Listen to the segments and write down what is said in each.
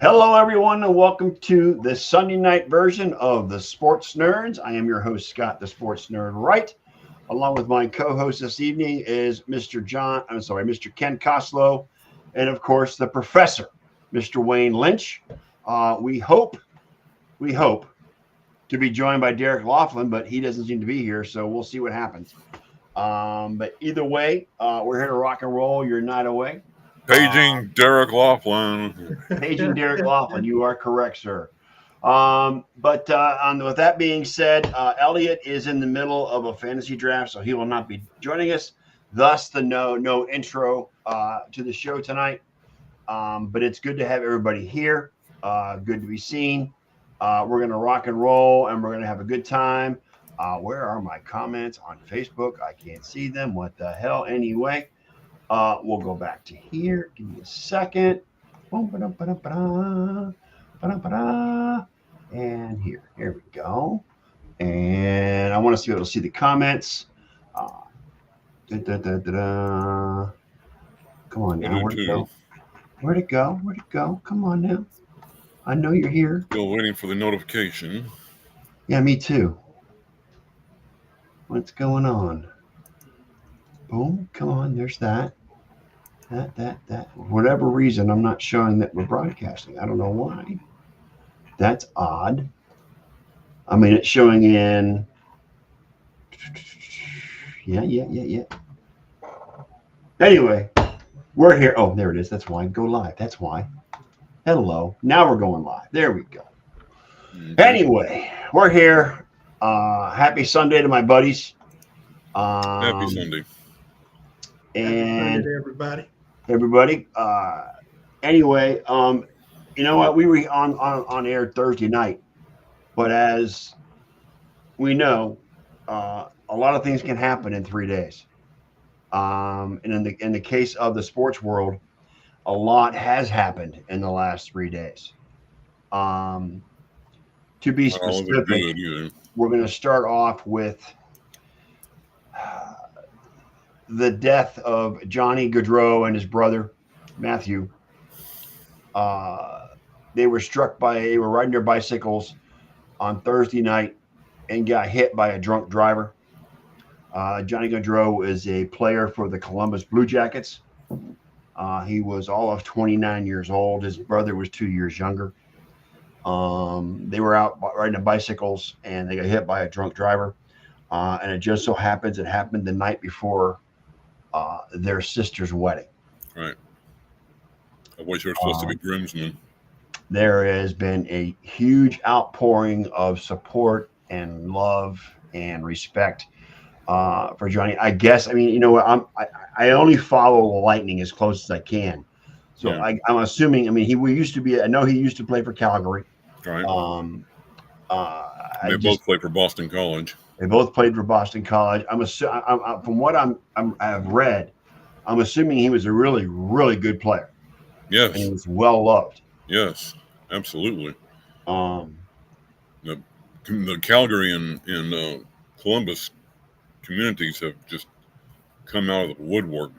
Hello, everyone, and welcome to the Sunday night version of the Sports Nerds. I am your host, Scott, the Sports Nerd Wright. Along with my co-host this evening is Mr. Ken Koslow, and of course, the Professor, Mr. Wayne Lynch. We hope to be joined by Derek Laughlin, but he doesn't seem to be here, so we'll see what happens. But either way, we're here to rock and roll your night away. Paging Derek Laughlin. Paging Derek Laughlin, you are correct, sir. But with that being said, Elliot is in the middle of a fantasy draft, so he will not be joining us. Thus, the no intro to the show tonight. But it's good to have everybody here. Good to be seen. We're going to rock and roll, and we're going to have a good time. Where are my comments on Facebook? I can't see them. What the hell? Anyway. We'll go back to here. Give me a second. And here we go. And I want to be able to see the comments. Come on now. Where'd it go? Where'd it go? Come on now. I know you're here. Still waiting for the notification. Yeah, me too. What's going on? Boom. Come on. There's that. That. For whatever reason, I'm not showing that we're broadcasting. I don't know why. That's odd. I mean, it's showing in. Yeah. Anyway, we're here. Oh, there it is. That's why. Go live. That's why. Hello. Now we're going live. There we go. Mm-hmm. Anyway, we're here. Happy Sunday to my buddies. Happy Sunday. And everybody. Anyway, you know what? We were on air Thursday night, but as we know, a lot of things can happen in 3 days. And in the case of the sports world, a lot has happened in the last 3 days. To be specific, we're going to start off with the death of Johnny Gaudreau and his brother, Matthew. They were riding their bicycles on Thursday night and got hit by a drunk driver. Johnny Gaudreau is a player for the Columbus Blue Jackets. He was all of 29 years old. His brother was 2 years younger. They were out riding their bicycles and they got hit by a drunk driver. And it just so happens it happened the night before their sister's wedding. Right. I wish you were supposed to be groomsmen. There has been a huge outpouring of support and love and respect for Johnny. I guess, I mean, you know what? I only follow the Lightning as close as I can. So yeah. I'm assuming, I mean, I know he used to play for Calgary. Right. They both played for Boston College. They both played for Boston College. From what I've read, I'm assuming he was a really, really good player. Yes. And he was well loved. Yes, absolutely. The Calgary and Columbus communities have just come out of the woodwork.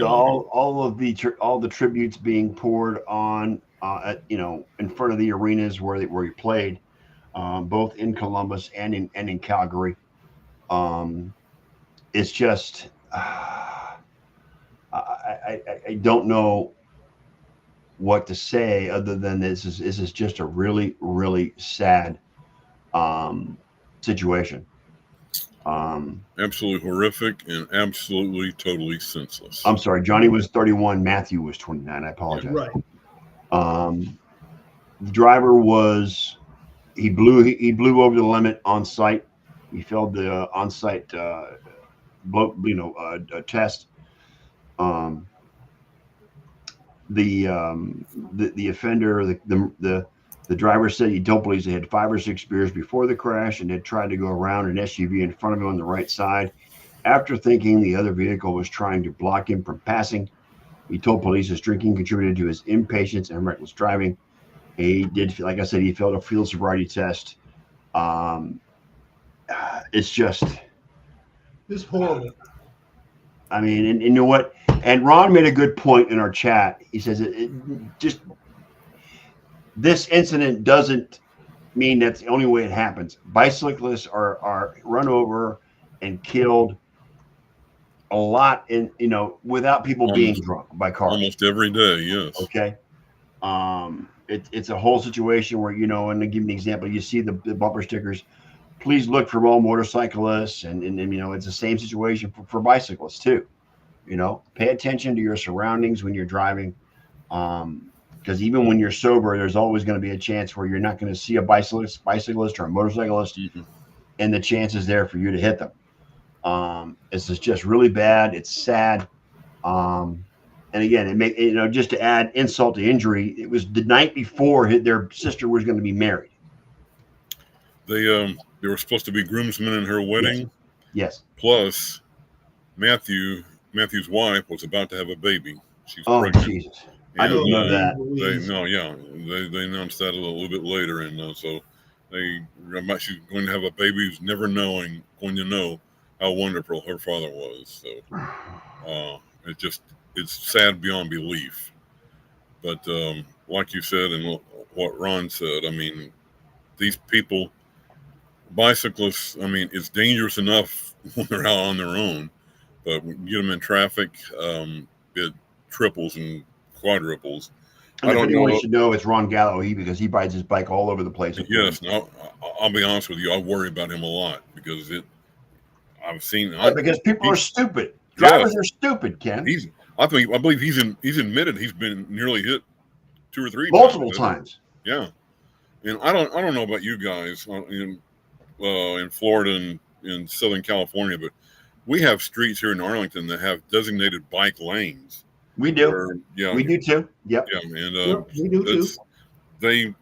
All the tributes being poured on in front of the arenas where he played. Both in Columbus and in Calgary. It's just I don't know what to say other than this is just a really, really sad situation. Absolutely horrific and absolutely totally senseless. I'm sorry, Johnny was 31, Matthew was 29. I apologize. Right. The driver was. He blew over the limit on site. He failed the on site test. The offender, the driver said he don't believe they had 5 or 6 beers before the crash and had tried to go around an SUV in front of him on the right side. After thinking the other vehicle was trying to block him from passing, he told police his drinking contributed to his impatience and reckless driving. He did, like I said, he failed a field sobriety test. It's horrible. I mean, and you know what? And Ron made a good point in our chat. He says this incident doesn't mean that's the only way it happens. Bicyclists are run over and killed a lot without people being drunk by cars. Almost every day, yes. Okay. It's a whole situation where, and to give you an example, you see the bumper stickers, please look for all motorcyclists, and it's the same situation for bicyclists too. Pay attention to your surroundings when you're driving. Because even when you're sober, there's always going to be a chance where you're not going to see a bicyclist or a motorcyclist, and the chance is there for you to hit them. This is just really bad. It's sad. And again, just to add insult to injury, it was the night before their sister was going to be married. They were supposed to be groomsmen in her wedding. Yes. Plus, Matthew's wife was about to have a baby. She's pregnant. Jesus. I didn't know that. They announced that a little bit later, and so she's going to have a baby who's never going to know how wonderful her father was. So it's sad beyond belief. But like you said, and what Ron said, I mean, these people, bicyclists, I mean, it's dangerous enough when they're out on their own, but when you get them in traffic, it triples and quadruples. And I don't know. Anyone should know it's Ron Gallo, because he rides his bike all over the place. Yes, I'll be honest with you. I worry about him a lot because I've seen because people are stupid. Drivers are stupid, Ken. I believe he's admitted he's been nearly hit 2 or 3 multiple times. Yeah, and I don't know about you guys in Florida and in Southern California, but we have streets here in Arlington that have designated bike lanes. We do. We do too. Yep. Yeah, and we do too. They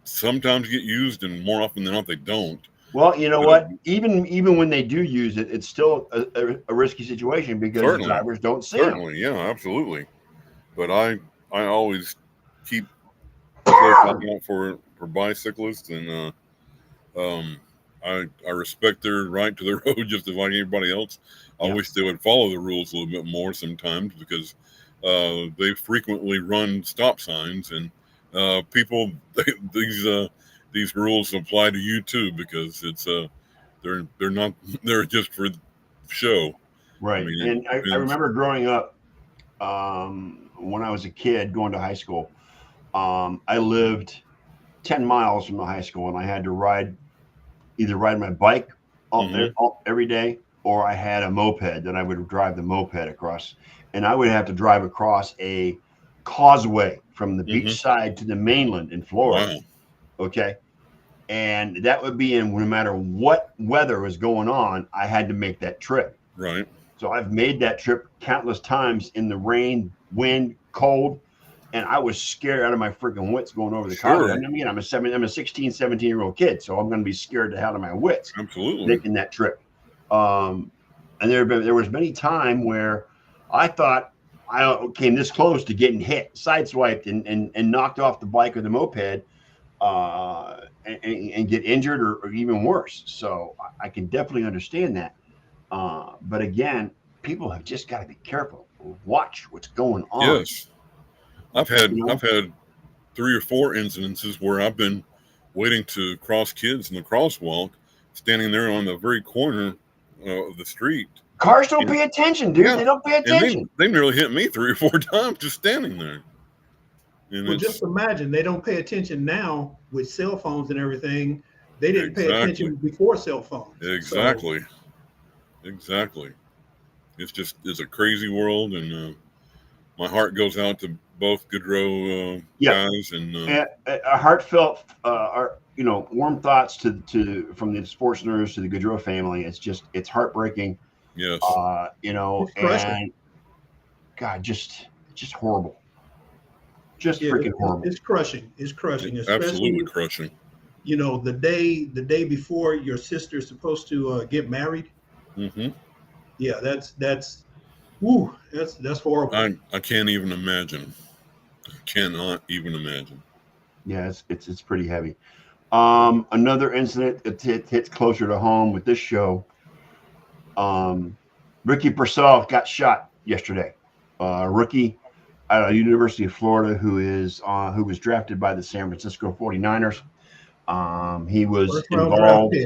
sometimes get used, and more often than not, they don't. Well, you know what? Even when they do use it, it's still a risky situation because the drivers don't see them. Certainly, yeah, absolutely. But I always keep looking out for bicyclists, and I respect their right to the road just as like anybody else. I wish they would follow the rules a little bit more sometimes because they frequently run stop signs, and people these rules apply to you too because it's they're just for show. Right. I mean, I remember growing up when I was a kid going to high school. I lived 10 miles from the high school, and I had to either ride my bike every day, or I had a moped that I would drive the moped across, and I would have to drive across a causeway from the beach side to the mainland in Florida. Wow. Okay. And that would be no matter what weather was going on, I had to make that trip. Right. So I've made that trip countless times in the rain, wind, cold, and I was scared out of my freaking wits going over the causeway. I mean, I'm a 16, 17-year-old kid, so I'm going to be scared to hell out of my wits. Absolutely. Making that trip. And there was many time where I thought I came this close to getting hit, sideswiped, and knocked off the bike or the moped, and get injured or even worse. So I can definitely understand that. But again, people have just got to be careful. Watch what's going on. Yes. I've had 3 or 4 incidences where I've been waiting to cross kids in the crosswalk, standing there on the very corner of the street. Cars don't pay attention, dude. Yeah. They don't pay attention. And they nearly hit me 3 or 4 times just standing there. And well, just imagine they don't pay attention now with cell phones and everything. They didn't pay attention before cell phones. Exactly. It's a crazy world, and my heart goes out to both Gaudreau guys, and a heartfelt, warm thoughts from the sports nerds to the Gaudreau family. It's heartbreaking. Yes. And God, just horrible. Just freaking horrible. It's crushing. Absolutely crushing. The day before your sister's supposed to get married. Mm-hmm. Yeah, that's horrible. I can't even imagine. I cannot even imagine. Yeah, it's pretty heavy. Another incident that hits closer to home with this show. Ricky Pearsall got shot yesterday. Rookie out of University of Florida who was drafted by the San Francisco 49ers. He was involved.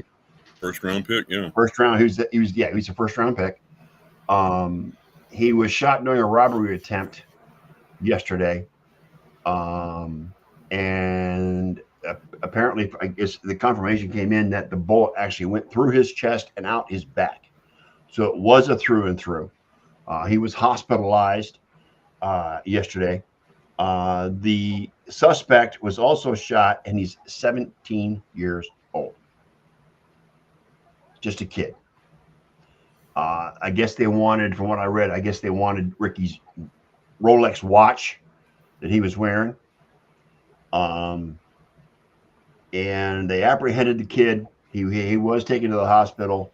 First round pick, yeah. First round. He was a first round pick. He was shot during a robbery attempt yesterday. And apparently, I guess the confirmation came in that the bullet actually went through his chest and out his back. So it was a through and through. He was hospitalized yesterday. The suspect was also shot, and he's 17 years old. Just a kid. I guess they wanted, from what I read, Ricky's Rolex watch that he was wearing. And they apprehended the kid. He was taken to the hospital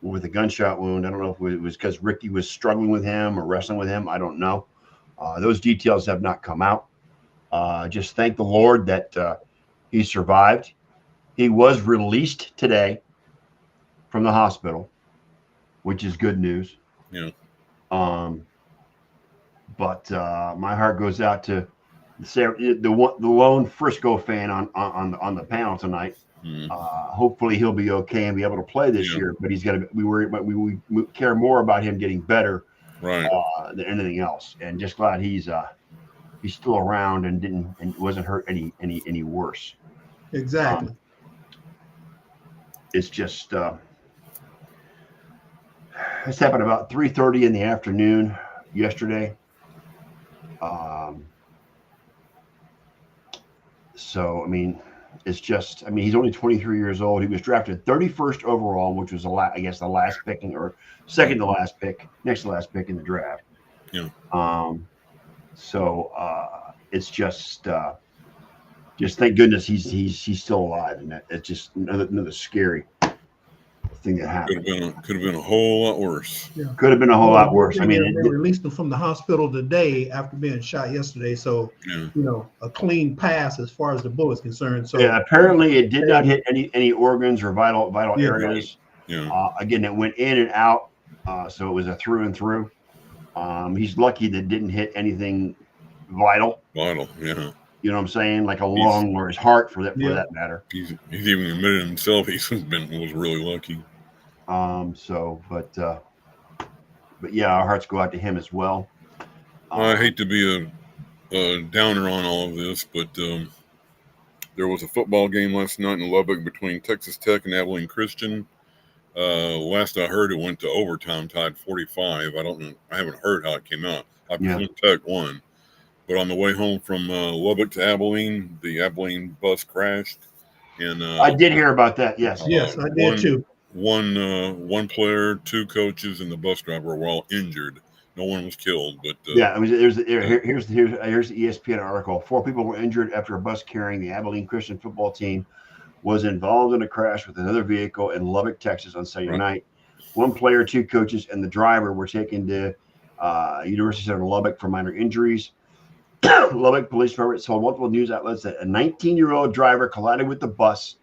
with a gunshot wound. I don't know if it was because Ricky was struggling with him or wrestling with him. I don't know. Those details have not come out. Just thank the Lord that he survived. He was released today from the hospital, which is good news. Yeah. But my heart goes out to the lone Frisco fan on the panel tonight. Hopefully he'll be okay and be able to play this year. But he's got to. We care more about him getting better, right, than anything else. And just glad he's still around and wasn't hurt any worse. Exactly. It's just this happened about 3:30 in the afternoon yesterday. So, I mean, it's just, I mean, he's only 23 years old. He was drafted 31st overall, which was the last picking or second to last pick, next to last pick in the draft. Yeah. So it's just thank goodness he's still alive, and it's just another scary thing that happened. Could have been a whole lot worse. Yeah. Could have been a whole lot worse. I mean, they released him from the hospital today after being shot yesterday. So, a clean pass as far as the bullet's concerned. So yeah, apparently it did not hit any organs or vital areas. Yeah. Again, it went in and out, so it was a through and through. He's lucky that it didn't hit anything vital. Vital, yeah. You know what I'm saying? Like a lung or his heart, for that matter. He's even admitted himself was really lucky. But yeah, our hearts go out to him as well. I hate to be a downer on all of this, but there was a football game last night in Lubbock between Texas Tech and Abilene Christian. Last I heard, it went to overtime, tied 45. I don't know. I haven't heard how it came out. I presume Tech won. But on the way home from Lubbock to Abilene, the Abilene bus crashed. And I did hear about that. Yes, I did too. One player, two coaches, and the bus driver were all injured. No one was killed, but here's the ESPN article. 4 people were injured after a bus carrying the Abilene Christian football team was involved in a crash with another vehicle in Lubbock, Texas on Saturday night. 1 player, 2 coaches, and the driver were taken to University Center Lubbock for minor injuries. Lubbock Police Department told multiple news outlets that a 19-year-old driver collided with the bus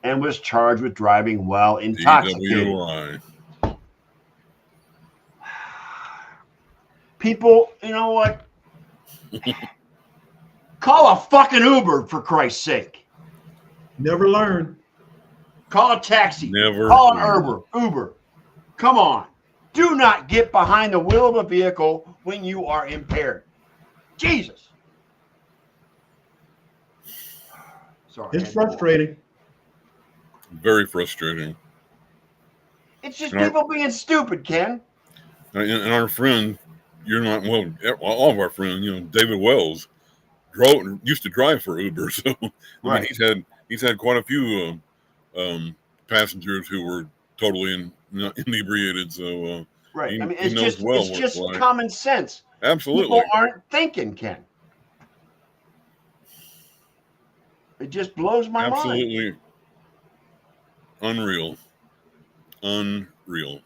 and was charged with driving while intoxicated. DWI. People, you know what? Call a fucking Uber, for Christ's sake. Never learn. Call a taxi. Never. Call an Uber. Come on. Do not get behind the wheel of a vehicle when you are impaired. Jesus. Sorry. It's frustrating. Very frustrating. It's just people being stupid, Ken. And our friend, all of our friends, David Wells, used to drive for Uber. So I mean, he's had quite a few passengers who were totally inebriated. So I mean, it's just common sense. Absolutely. People aren't thinking, Ken. It just blows my mind. Absolutely unreal.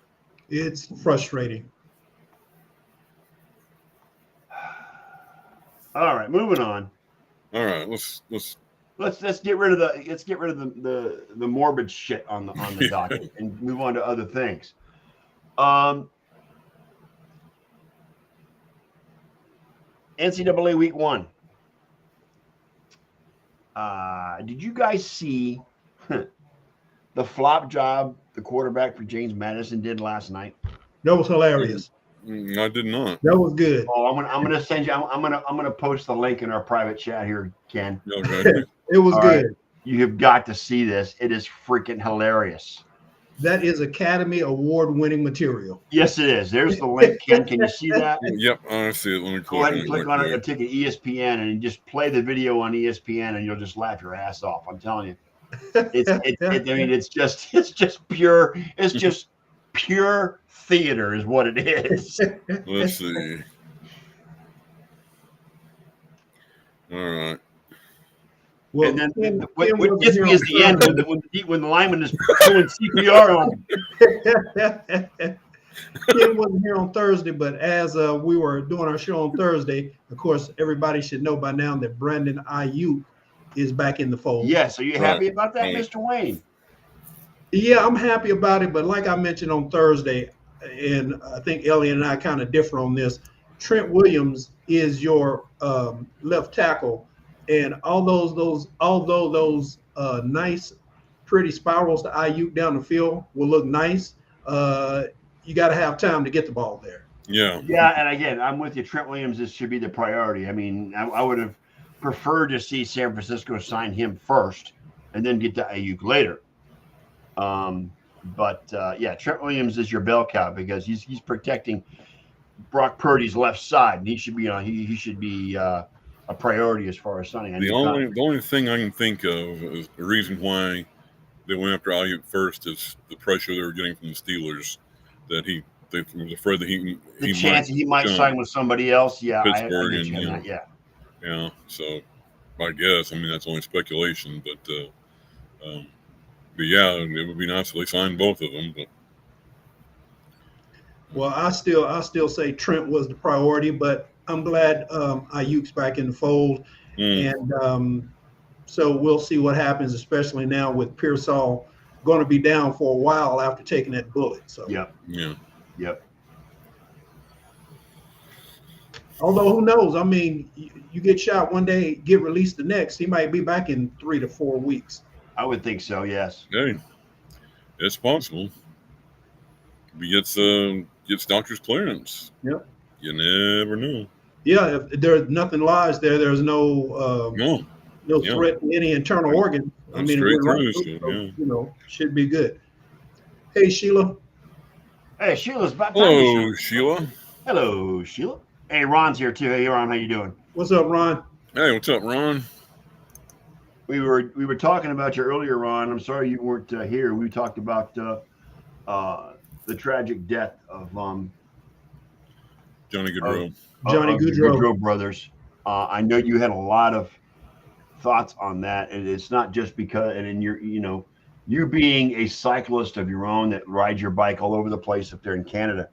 It's frustrating. All right, moving on. All right, let's get rid of the morbid shit on the docket and move on to other things. NCAA Week 1. Did you guys see the flop job the quarterback for James Madison did last night? That was hilarious. I did not. That was good. Oh, I'm gonna send you. I'm gonna post the link in our private chat here, Ken. Okay. It was All good. Right. You have got to see this. It is freaking hilarious. That is Academy Award-winning material. Yes, it is. There's the link, Ken. Can you see that? Yep, I see it. Let me go ahead and click on it and take an ESPN and just play the video on ESPN, and you'll just laugh your ass off. I'm telling you. It's just pure theater is what it is. Let's see. All right. Well, and then what gets me is the end when the lineman is doing CPR on him. Ken wasn't here on Thursday, but as we were doing our show on Thursday, of course, everybody should know by now that Brandon Ayuk is back in the fold. Yes. Are you happy about that, Mr. Wayne? Yeah, I'm happy about it. But like I mentioned on Thursday, and I think Elliot and I kind of differ on this, Trent Williams is your left tackle. And although those nice, pretty spirals to Ayuk down the field will look nice, you got to have time to get the ball there. Yeah. Yeah, and again, I'm with you. Trent Williams, this should be the priority. I mean, I would have preferred to see San Francisco sign him first and then get to Ayuk later. But Trent Williams is your bell cow because he's protecting Brock Purdy's left side, and he should be he should be a priority as far as signing. The only thing I can think of is the reason why they went after Ayuk first is the pressure they were getting from the Steelers that they was afraid that he might sign with somebody else. Yeah, Pittsburgh yeah. So I guess that's only speculation, but yeah, it would be nice if they signed both of them. But. Well, I still say Trent was the priority, but I'm glad Ayuk's back in the fold, and so we'll see what happens, especially now with Pearsall going to be down for a while after taking that bullet. So Yep. Although who knows? I mean, you get shot one day, get released the next. He might be back in 3 to 4 weeks. I would think so. Yes. Hey, it's possible. He gets doctor's clearance. Yep. You never know. Yeah, if there's nothing lies there, there's no threat to any internal organ. I mean, should be good. Hey, Sheila. Hey, Sheila's back. Hello, Sheila. Hello, Sheila. Hey, Ron's here too. Hey, Ron, how you doing? What's up, Ron? Hey, what's up, Ron? We were talking about you earlier, Ron. I'm sorry you weren't here. We talked about the tragic death of Johnny Gaudreau. Gaudreau brothers. I know you had a lot of thoughts on that, and it's not just because. And in you being a cyclist of your own that rides your bike all over the place up there in Canada.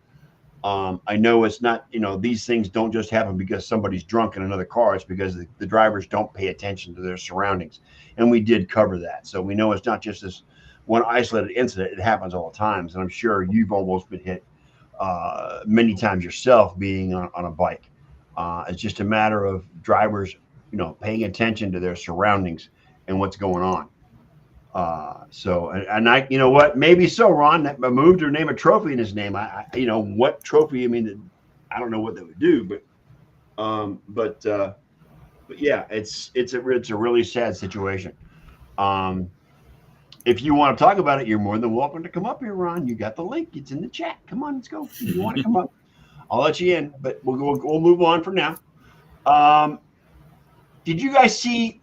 I know it's not. These things don't just happen because somebody's drunk in another car. It's because the drivers don't pay attention to their surroundings, and we did cover that. So we know it's not just this one isolated incident. It happens all the times, and I'm sure you've almost been hit many times yourself being on a bike. It's just a matter of drivers, paying attention to their surroundings and what's going on. And I, maybe so, Ron, that moved or name a trophy in his name. What trophy? I don't know what they would do, but yeah, it's a really sad situation. If you want to talk about it, you're more than welcome to come up here, Ron. You got the link. It's in the chat. Come on, let's go. If you want to come up, I'll let you in, but we'll move on for now. Did you guys see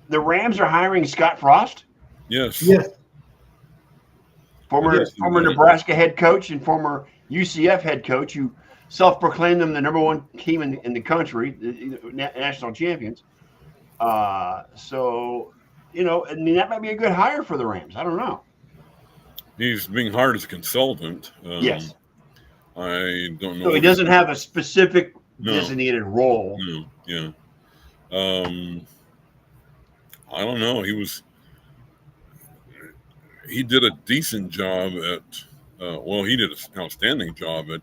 the Rams are hiring Scott Frost? Yes. Former Nebraska head coach and former UCF head coach who self-proclaimed them the number one team in the country, the national champions. That might be a good hire for the Rams. I don't know. He's being hired as a consultant. Yes. I don't know. So he doesn't have a specific designated role. No. Yeah. I don't know. He did a decent job at. He did an outstanding job at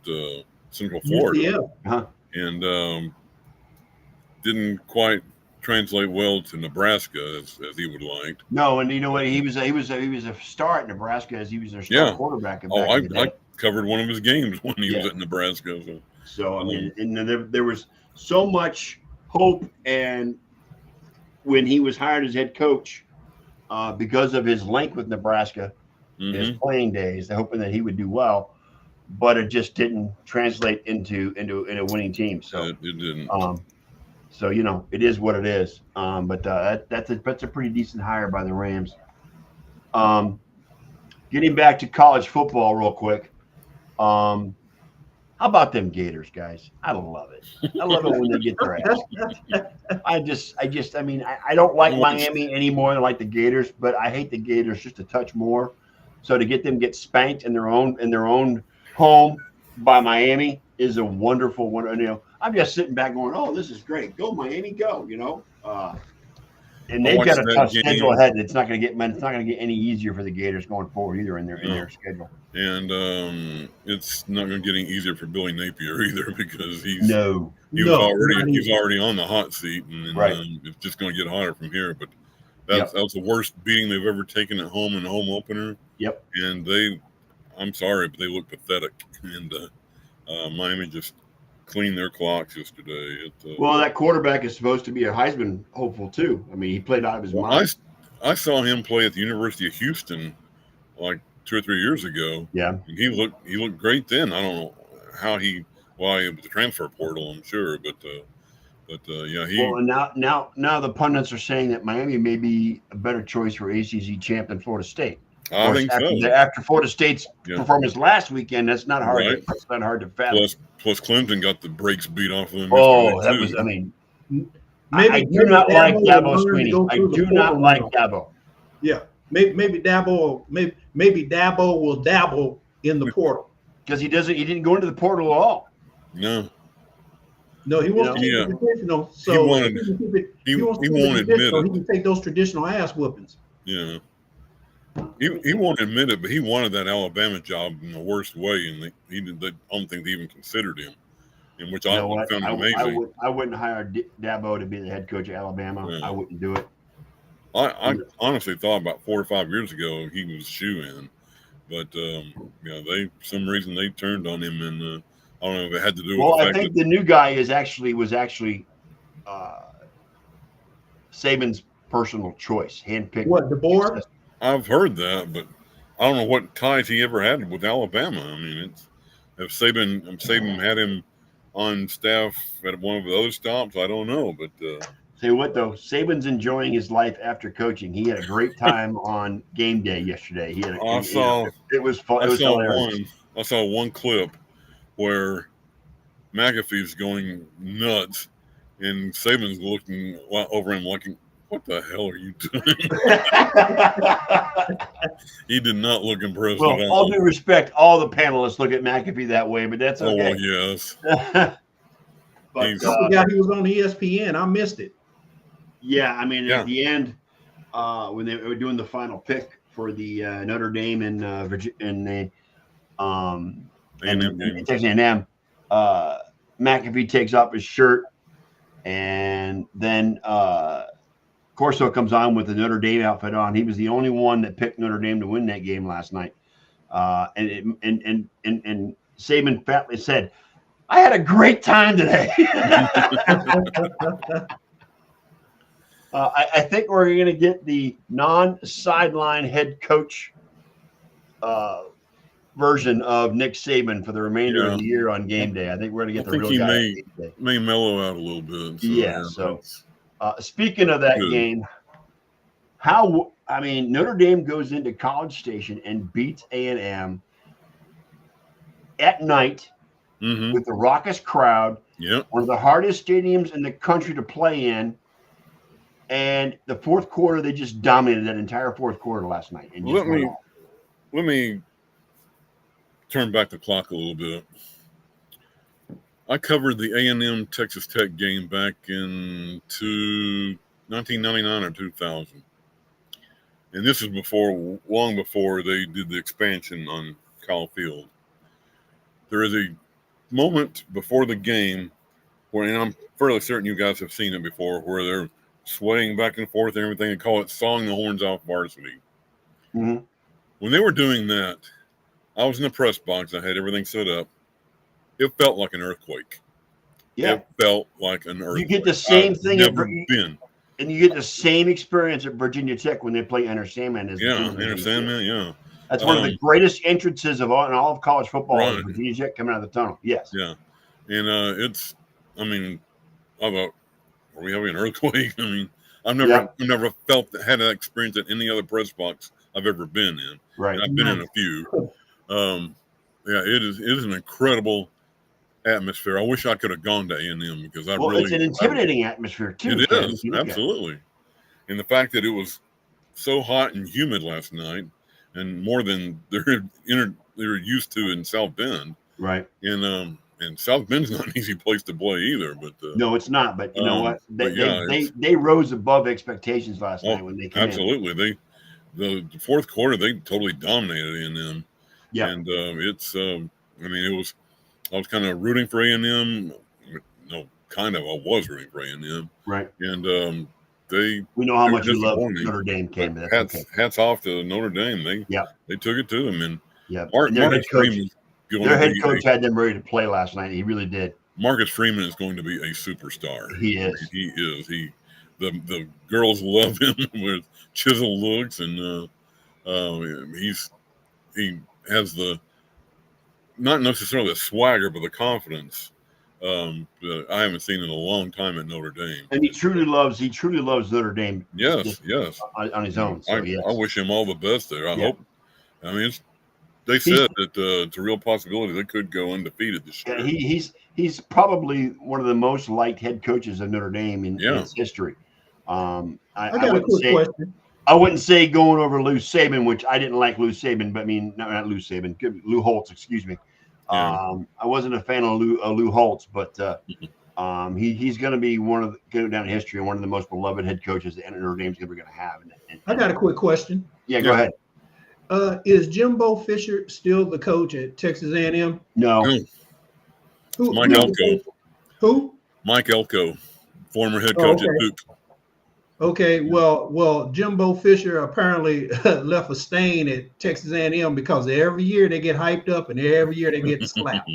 Central Florida. Yeah. Uh-huh. And didn't quite translate well to Nebraska as he would like. No, and you know what? He was a star at Nebraska as he was their star quarterback. Back in the day. I covered one of his games when he was Yeah. at Nebraska. So I mean, and there was so much hope, and when he was hired as head coach, because of his link with Nebraska, his playing days, they're hoping that he would do well, but it just didn't translate into a winning team. So it didn't. So you know, it is what it is. But that's a pretty decent hire by the Rams. Getting back to college football real quick. How about them Gators, guys? I love it. I love it when they get their ass kicked. I mean, I don't like Miami any more than I like the Gators, but I hate the Gators just a touch more. So to get spanked in their own home by Miami is a wonderful one. You know, I'm just sitting back going, "Oh, this is great. Go Miami, go!" You know. And they've got a tough schedule ahead. It's not going to get any easier for the Gators going forward either in their schedule. And it's not going to get any easier for Billy Napier either because he's already on the hot seat, and it's just going to get hotter from here. But that was the worst beating they've ever taken at home in a home opener. Yep. And I'm sorry, but they look pathetic. And Miami just cleaned their clocks yesterday. Well, that quarterback is supposed to be a Heisman hopeful too. I mean, he played out of his mind. I saw him play at the University of Houston like 2 or 3 years ago. Yeah, he looked great then. I don't know why it was the transfer portal, I'm sure, but yeah, Well, and now the pundits are saying that Miami may be a better choice for ACC champ than Florida State. I think so. After Florida State's performance last weekend, that's not hard. Right. That's not hard to fathom. Plus, Clemson got the brakes beat off of them. Oh, that was. I mean, I do not like Dabo Swinney. I do not like Dabo. Yeah, maybe Dabo. Maybe Dabo will dabble in the portal because he didn't go into the portal at all. No, he wants to keep it traditional. So he won't admit it. So he can take those traditional ass whoopings. Yeah. He won't admit it, but he wanted that Alabama job in the worst way, and I don't think they even considered him, in which I found amazing. I wouldn't hire Dabo to be the head coach of Alabama. Yeah. I wouldn't do it. I honestly thought about 4 or 5 years ago he was shoo-in, but some reason they turned on him, and I don't know if it had to do with the fact I think the new guy was actually Saban's personal choice, handpicked. What, DeBoer? I've heard that, but I don't know what ties he ever had with Alabama. I mean, if Saban had him on staff at one of the other stops, I don't know. But say what though, Saban's enjoying his life after coaching. He had a great time on game day yesterday. It was fun. It was hilarious. I saw one clip where McAfee's going nuts, and Saban's looking over him like, what the hell are you doing? He did not look impressed at all. Well, all due respect, all the panelists look at McAfee that way, but that's okay. Oh, yes. But I forgot he was on ESPN. I missed it. Yeah, I mean, at the end, when they were doing the final pick for the Notre Dame and Texas A&M, McAfee takes off his shirt, and then Corso comes on with the Notre Dame outfit on. He was the only one that picked Notre Dame to win that game last night. And Saban fatly said, "I had a great time today." I think we're going to get the non-sideline head coach version of Nick Saban for the remainder of the year on game day. I think we're going to get the real guy. May mellow out a little bit. So, speaking of that game, Notre Dame goes into College Station and beats A&M at night with the raucous crowd. Yep. One of the hardest stadiums in the country to play in. And the fourth quarter, they just dominated that entire fourth quarter last night. And let me turn back the clock a little bit. I covered the A&M Texas Tech game back in 1999 or 2000. And this is long before they did the expansion on Kyle Field. There is a moment before the game and I'm fairly certain you guys have seen it before, where they're swaying back and forth and everything, and call it sawing the horns off varsity. Mm-hmm. When they were doing that, I was in the press box. I had everything set up. It felt like an earthquake. Yeah. It felt like an earthquake. You get the same thing never been. And you get the same experience at Virginia Tech when they play Enter Sandman. Enter Sandman, yeah. That's one of the greatest entrances in all of college football. Right. Virginia Tech coming out of the tunnel. Yes. Yeah. And it's, I thought, are we having an earthquake? I've never had that experience at any other press box I've ever been in. Right. And I've been in a few. It is an incredible atmosphere. I wish I could have gone to A&M because it's an intimidating atmosphere too. It is, absolutely. And the fact that it was so hot and humid last night, and more than they're used to in South Bend. Right. And South Bend's not an easy place to play either. But no, it's not. But you know what? They rose above expectations last night when they came absolutely. in. The fourth quarter, they totally dominated A&M. Yeah. And I was kind of rooting for A&M. No, kind of. I was rooting for A&M. Right. And we know how much you love Notre Dame came. Hats off to Notre Dame. They took it to them. And Marcus Freeman. Their head coach had them ready to play last night. He really did. Marcus Freeman is going to be a superstar. He is. He is. The girls love him with chiseled looks, and he has the not necessarily the swagger, but the confidence that I haven't seen in a long time at Notre Dame. And he truly loves Notre Dame. Yes. On his own. So I wish him all the best there. I hope. They said that it's a real possibility they could go undefeated this year. Yeah, he's probably one of the most liked head coaches of Notre Dame in its history. I got a quick question. I wouldn't say going over Lou Saban, which I didn't like Lou Saban, but not Lou Saban, Lou Holtz, excuse me. Yeah. I wasn't a fan of Lou Holtz, but he's going to be go down in history and one of the most beloved head coaches that Notre Dame's ever going to have. I got a quick question. Yeah, go ahead. Is Jimbo Fisher still the coach at Texas A&M? No. Mike Elko. Who? Mike Elko, former head coach at Duke. Okay, well, Jimbo Fisher apparently left a stain at Texas A&M because every year they get hyped up and every year they get slapped.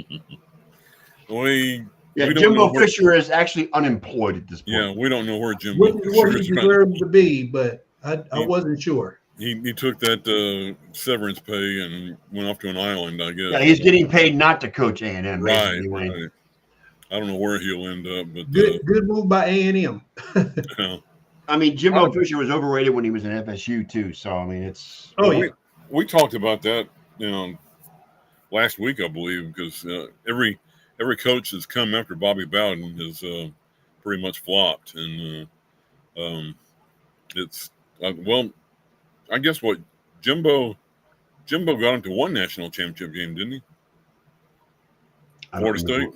Jimbo Fisher is actually unemployed at this point. Yeah, we don't know where Jimbo Fisher is. What he deserved to be, but I wasn't sure. He took that severance pay and went off to an island, I guess. Yeah, he's getting paid not to coach A&M. Right. I don't know where he'll end up, but good move by A&M. Jimbo Fisher was overrated when he was in FSU too. So it's. We talked about that, last week, I believe, because every coach that's come after Bobby Bowden has pretty much flopped, and it's I guess what Jimbo got into one national championship game, didn't he? Florida State.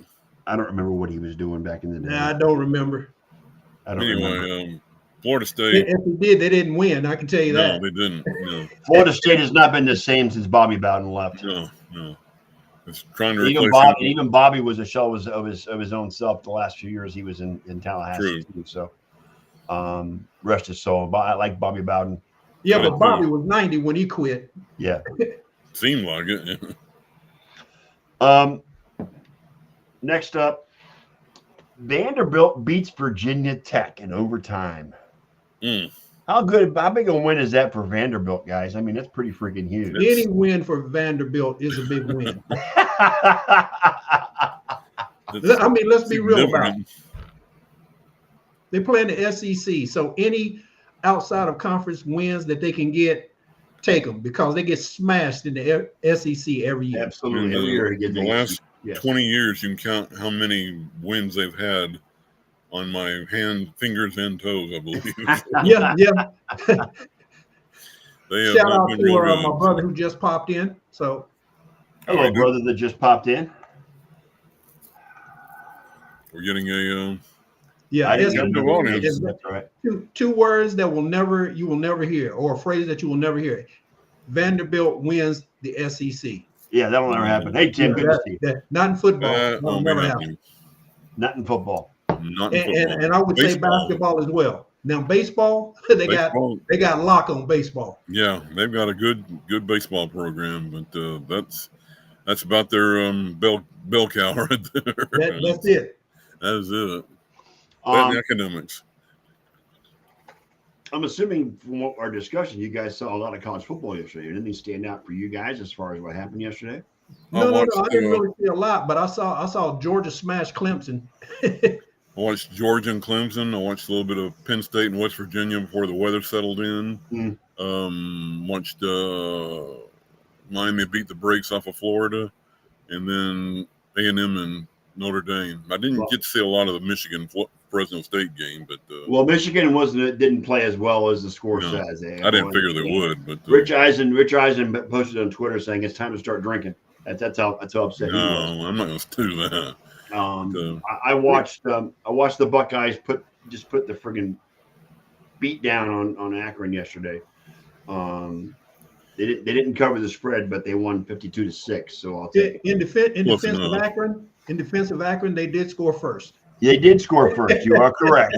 I don't remember what he was doing back in the day. Yeah, I don't remember. Florida State. If he did, they didn't win. I can tell you that. No, they didn't. No. Florida State has not been the same since Bobby Bowden left. No. It's trying to even Bobby was a shell of his own self. The last few years he was in Tallahassee too. So, rest his soul. I like Bobby Bowden. Yeah, but Bobby was 90 when he quit. Yeah. Seemed like it. Next up, Vanderbilt beats Virginia Tech in overtime. How big a win is that for Vanderbilt, guys? That's pretty freaking huge. Any win for Vanderbilt is a big win. Let's be real about it. They play in the SEC, so any outside of conference wins that they can get, take them, because they get smashed in the SEC every year. Absolutely. Every year the last 20 years, you can count how many wins they've had on my fingers and toes, I believe. Yeah. They Shout out to my brother who just popped in. So, hello, brother that just popped in. We're getting a that's right. Two words that you will never hear, or a phrase that you will never hear. Vanderbilt wins the SEC. Yeah, that'll never happen. Hey, Tim, good to see you. Not in football. That'll never happen. Not in football. Not in football. And I would say basketball as well. Now baseball, they got lock on baseball. Yeah, they've got a good baseball program, but that's about their bell cow right there. That's it. That is it. That academics. I'm assuming from our discussion, you guys saw a lot of college football yesterday. Did anything stand out for you guys as far as what happened yesterday? No. I didn't really see a lot, but I saw Georgia smash Clemson. I watched Georgia and Clemson. I watched a little bit of Penn State and West Virginia before the weather settled in. Watched Miami beat the brakes off of Florida, and then A&M and Notre Dame. I didn't get to see a lot of the Michigan Fresno State game, but Michigan didn't play as well as the score says. I didn't figure they would. But Rich Eisen posted on Twitter saying it's time to start drinking. That's how upset he was. No, I'm not going to do that. I watched the Buckeyes put the friggin' beat down on Akron yesterday. They didn't cover the spread, but they won 52-6. So I'll take in defense of Akron, they did score first. They did score first. You are correct.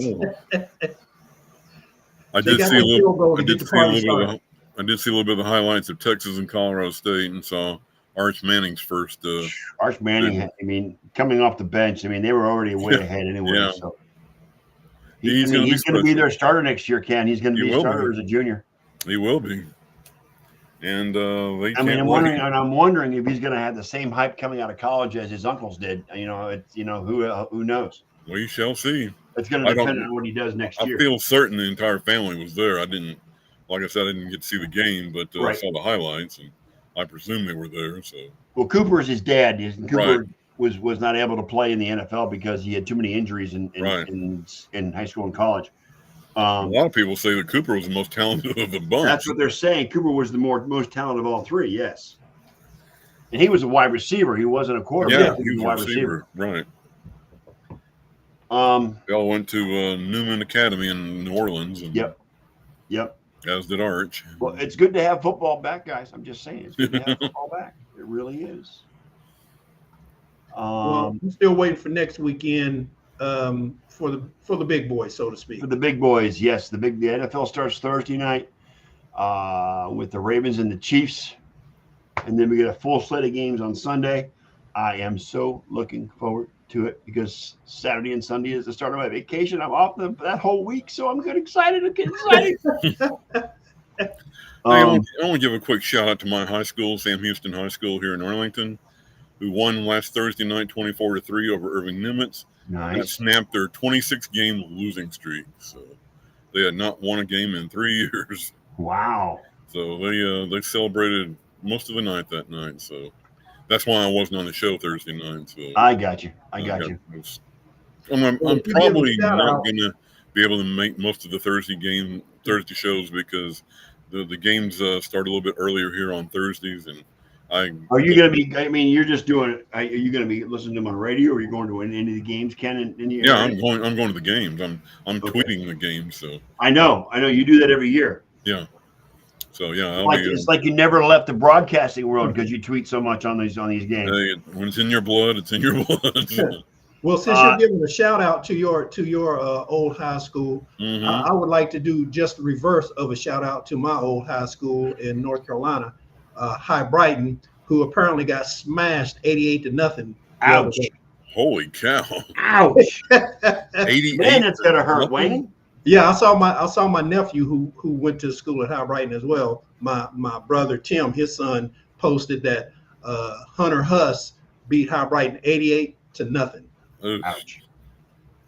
I did see a little bit of the highlights of Texas and Colorado State, and saw Arch Manning's first. Arch Manning, coming off the bench, they were already way ahead anyway. Yeah. So he's going to be their starter next year, Ken. He's going to be a starter as a junior. He will be. And I'm wondering if he's going to have the same hype coming out of college as his uncles did. Who knows? We shall see. It's going to depend on what he does next year. I feel certain the entire family was there. I didn't get to see the game, but I saw the highlights, and I presume they were there. So, well, Cooper's his dad. Cooper was not able to play in the NFL because he had too many injuries in high school and college. A lot of people say that Cooper was the most talented of the bunch. That's what they're saying. Cooper was the most talented of all three. Yes, and he was a wide receiver. He wasn't a quarterback. Yeah, he was a wide receiver. Right. They all went to Newman Academy in New Orleans. And Yep. As did Arch. Well, it's good to have football back, guys. I'm just saying, it's good to have football back. It really is. I'm still waiting for next weekend for the big boys, so to speak. For the big boys, yes. The NFL starts Thursday night with the Ravens and the Chiefs, and then we get a full slate of games on Sunday. I am so looking forward to it because Saturday and Sunday is the start of my vacation. I'm off that whole week, so I'm excited. I want to give a quick shout out to my high school, Sam Houston High School here in Arlington, who won last Thursday night 24-3 over Irving Nimitz. Nice. That snapped their 26-game losing streak. So they had not won a game in 3 years. Wow. So they celebrated most of the night that night. So that's why I wasn't on the show Thursday night. So I got you. I'm probably not going to be able to make most of the Thursday shows because the games start a little bit earlier here on Thursdays, and Are you going to be? You're just doing it. Are you going to be listening to them on radio, or are you going to any of the games, Ken? In the area? I'm going to the games. I'm tweeting the games. So I know. You do that every year. Yeah. So yeah, it's like you never left the broadcasting world because you tweet so much on these games. Hey, when it's in your blood, it's in your blood. Well, since you're giving a shout out to your old high school, I would like to do just the reverse of a shout out to my old high school in North Carolina, High Brighton, who apparently got smashed 88-0. Ouch! Holy cow! Ouch! 88. Man, that's gonna hurt, Wayne. Yeah, I saw my nephew who went to school at High Brighton as well. My brother Tim, his son, posted that Hunter Huss beat High Brighton 88-0.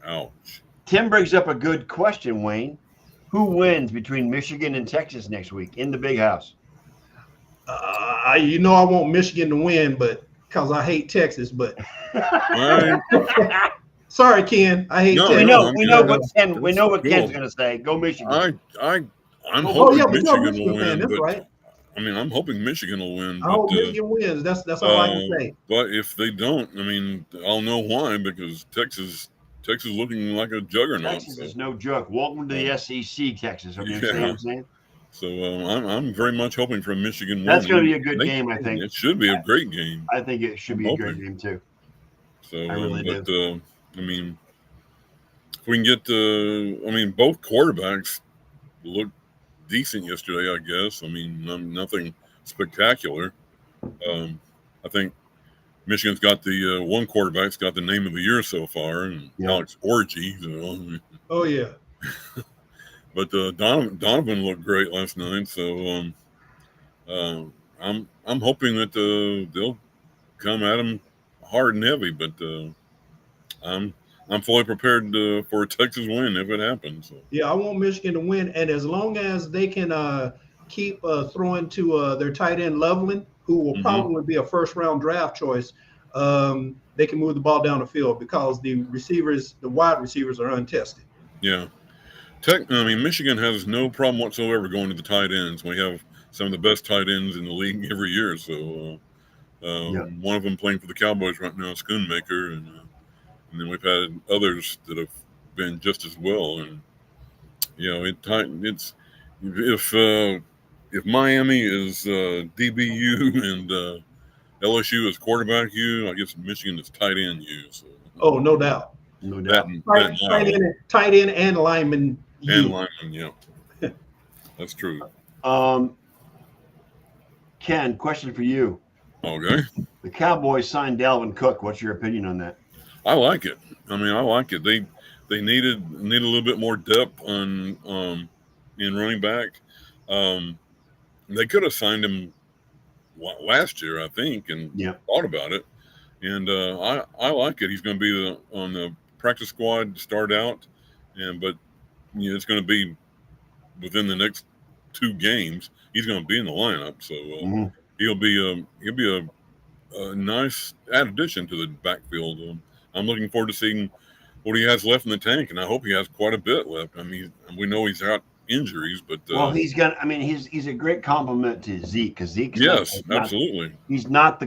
Ouch. Tim brings up a good question, Wayne. Who wins between Michigan and Texas next week in the big house? I want Michigan to win, but because I hate Texas, but sorry, Ken. I hate Texas. We know what Ken's going to say. Go Michigan. I'm hoping Michigan will win. That's right. I'm hoping Michigan will win. I hope Michigan wins. That's all I can say. But if they don't, I'll know why, because Texas looking like a juggernaut. Texas is no joke. Welcome to the SEC, Texas. You understand what I'm saying? So I'm very much hoping for a Michigan win. That's going to be a good game, I think. It should be a great game. I think it should be a great game too. So I really do. we can get both quarterbacks looked decent yesterday, I guess. I mean, nothing spectacular. I think Michigan's got the one quarterback's got the name of the year so far, and Alex Orgy. Oh yeah. But Donovan looked great last night, so I'm hoping that they'll come at him hard and heavy. But I'm fully prepared for a Texas win if it happens. So. Yeah, I want Michigan to win, and as long as they can keep throwing to their tight end Loveland, who will probably be a first-round draft choice, they can move the ball down the field because the wide receivers are untested. Yeah. Michigan has no problem whatsoever going to the tight ends. We have some of the best tight ends in the league every year. So one of them playing for the Cowboys right now, Schoonmaker, and then we've had others that have been just as well. And it's if Miami is DBU and LSU is quarterback U, I guess Michigan is tight end U. So. Oh, no doubt. No doubt. Tight end and lineman. And lineman, yeah. That's true. Ken, question for you. Okay. The Cowboys signed Dalvin Cook. What's your opinion on that? I like it. I like it. They needed a little bit more depth in running back. They could have signed him last year, I think, and thought about it. And I like it. He's going to be on the practice squad to start out, but it's going to be within the next 2 games. He's going to be in the lineup, so he'll be a nice addition to the backfield. I'm looking forward to seeing what he has left in the tank, and I hope he has quite a bit left. I mean, we know he's got injuries, but he's got. I mean, he's a great compliment to Zeke because Zeke's absolutely. He's not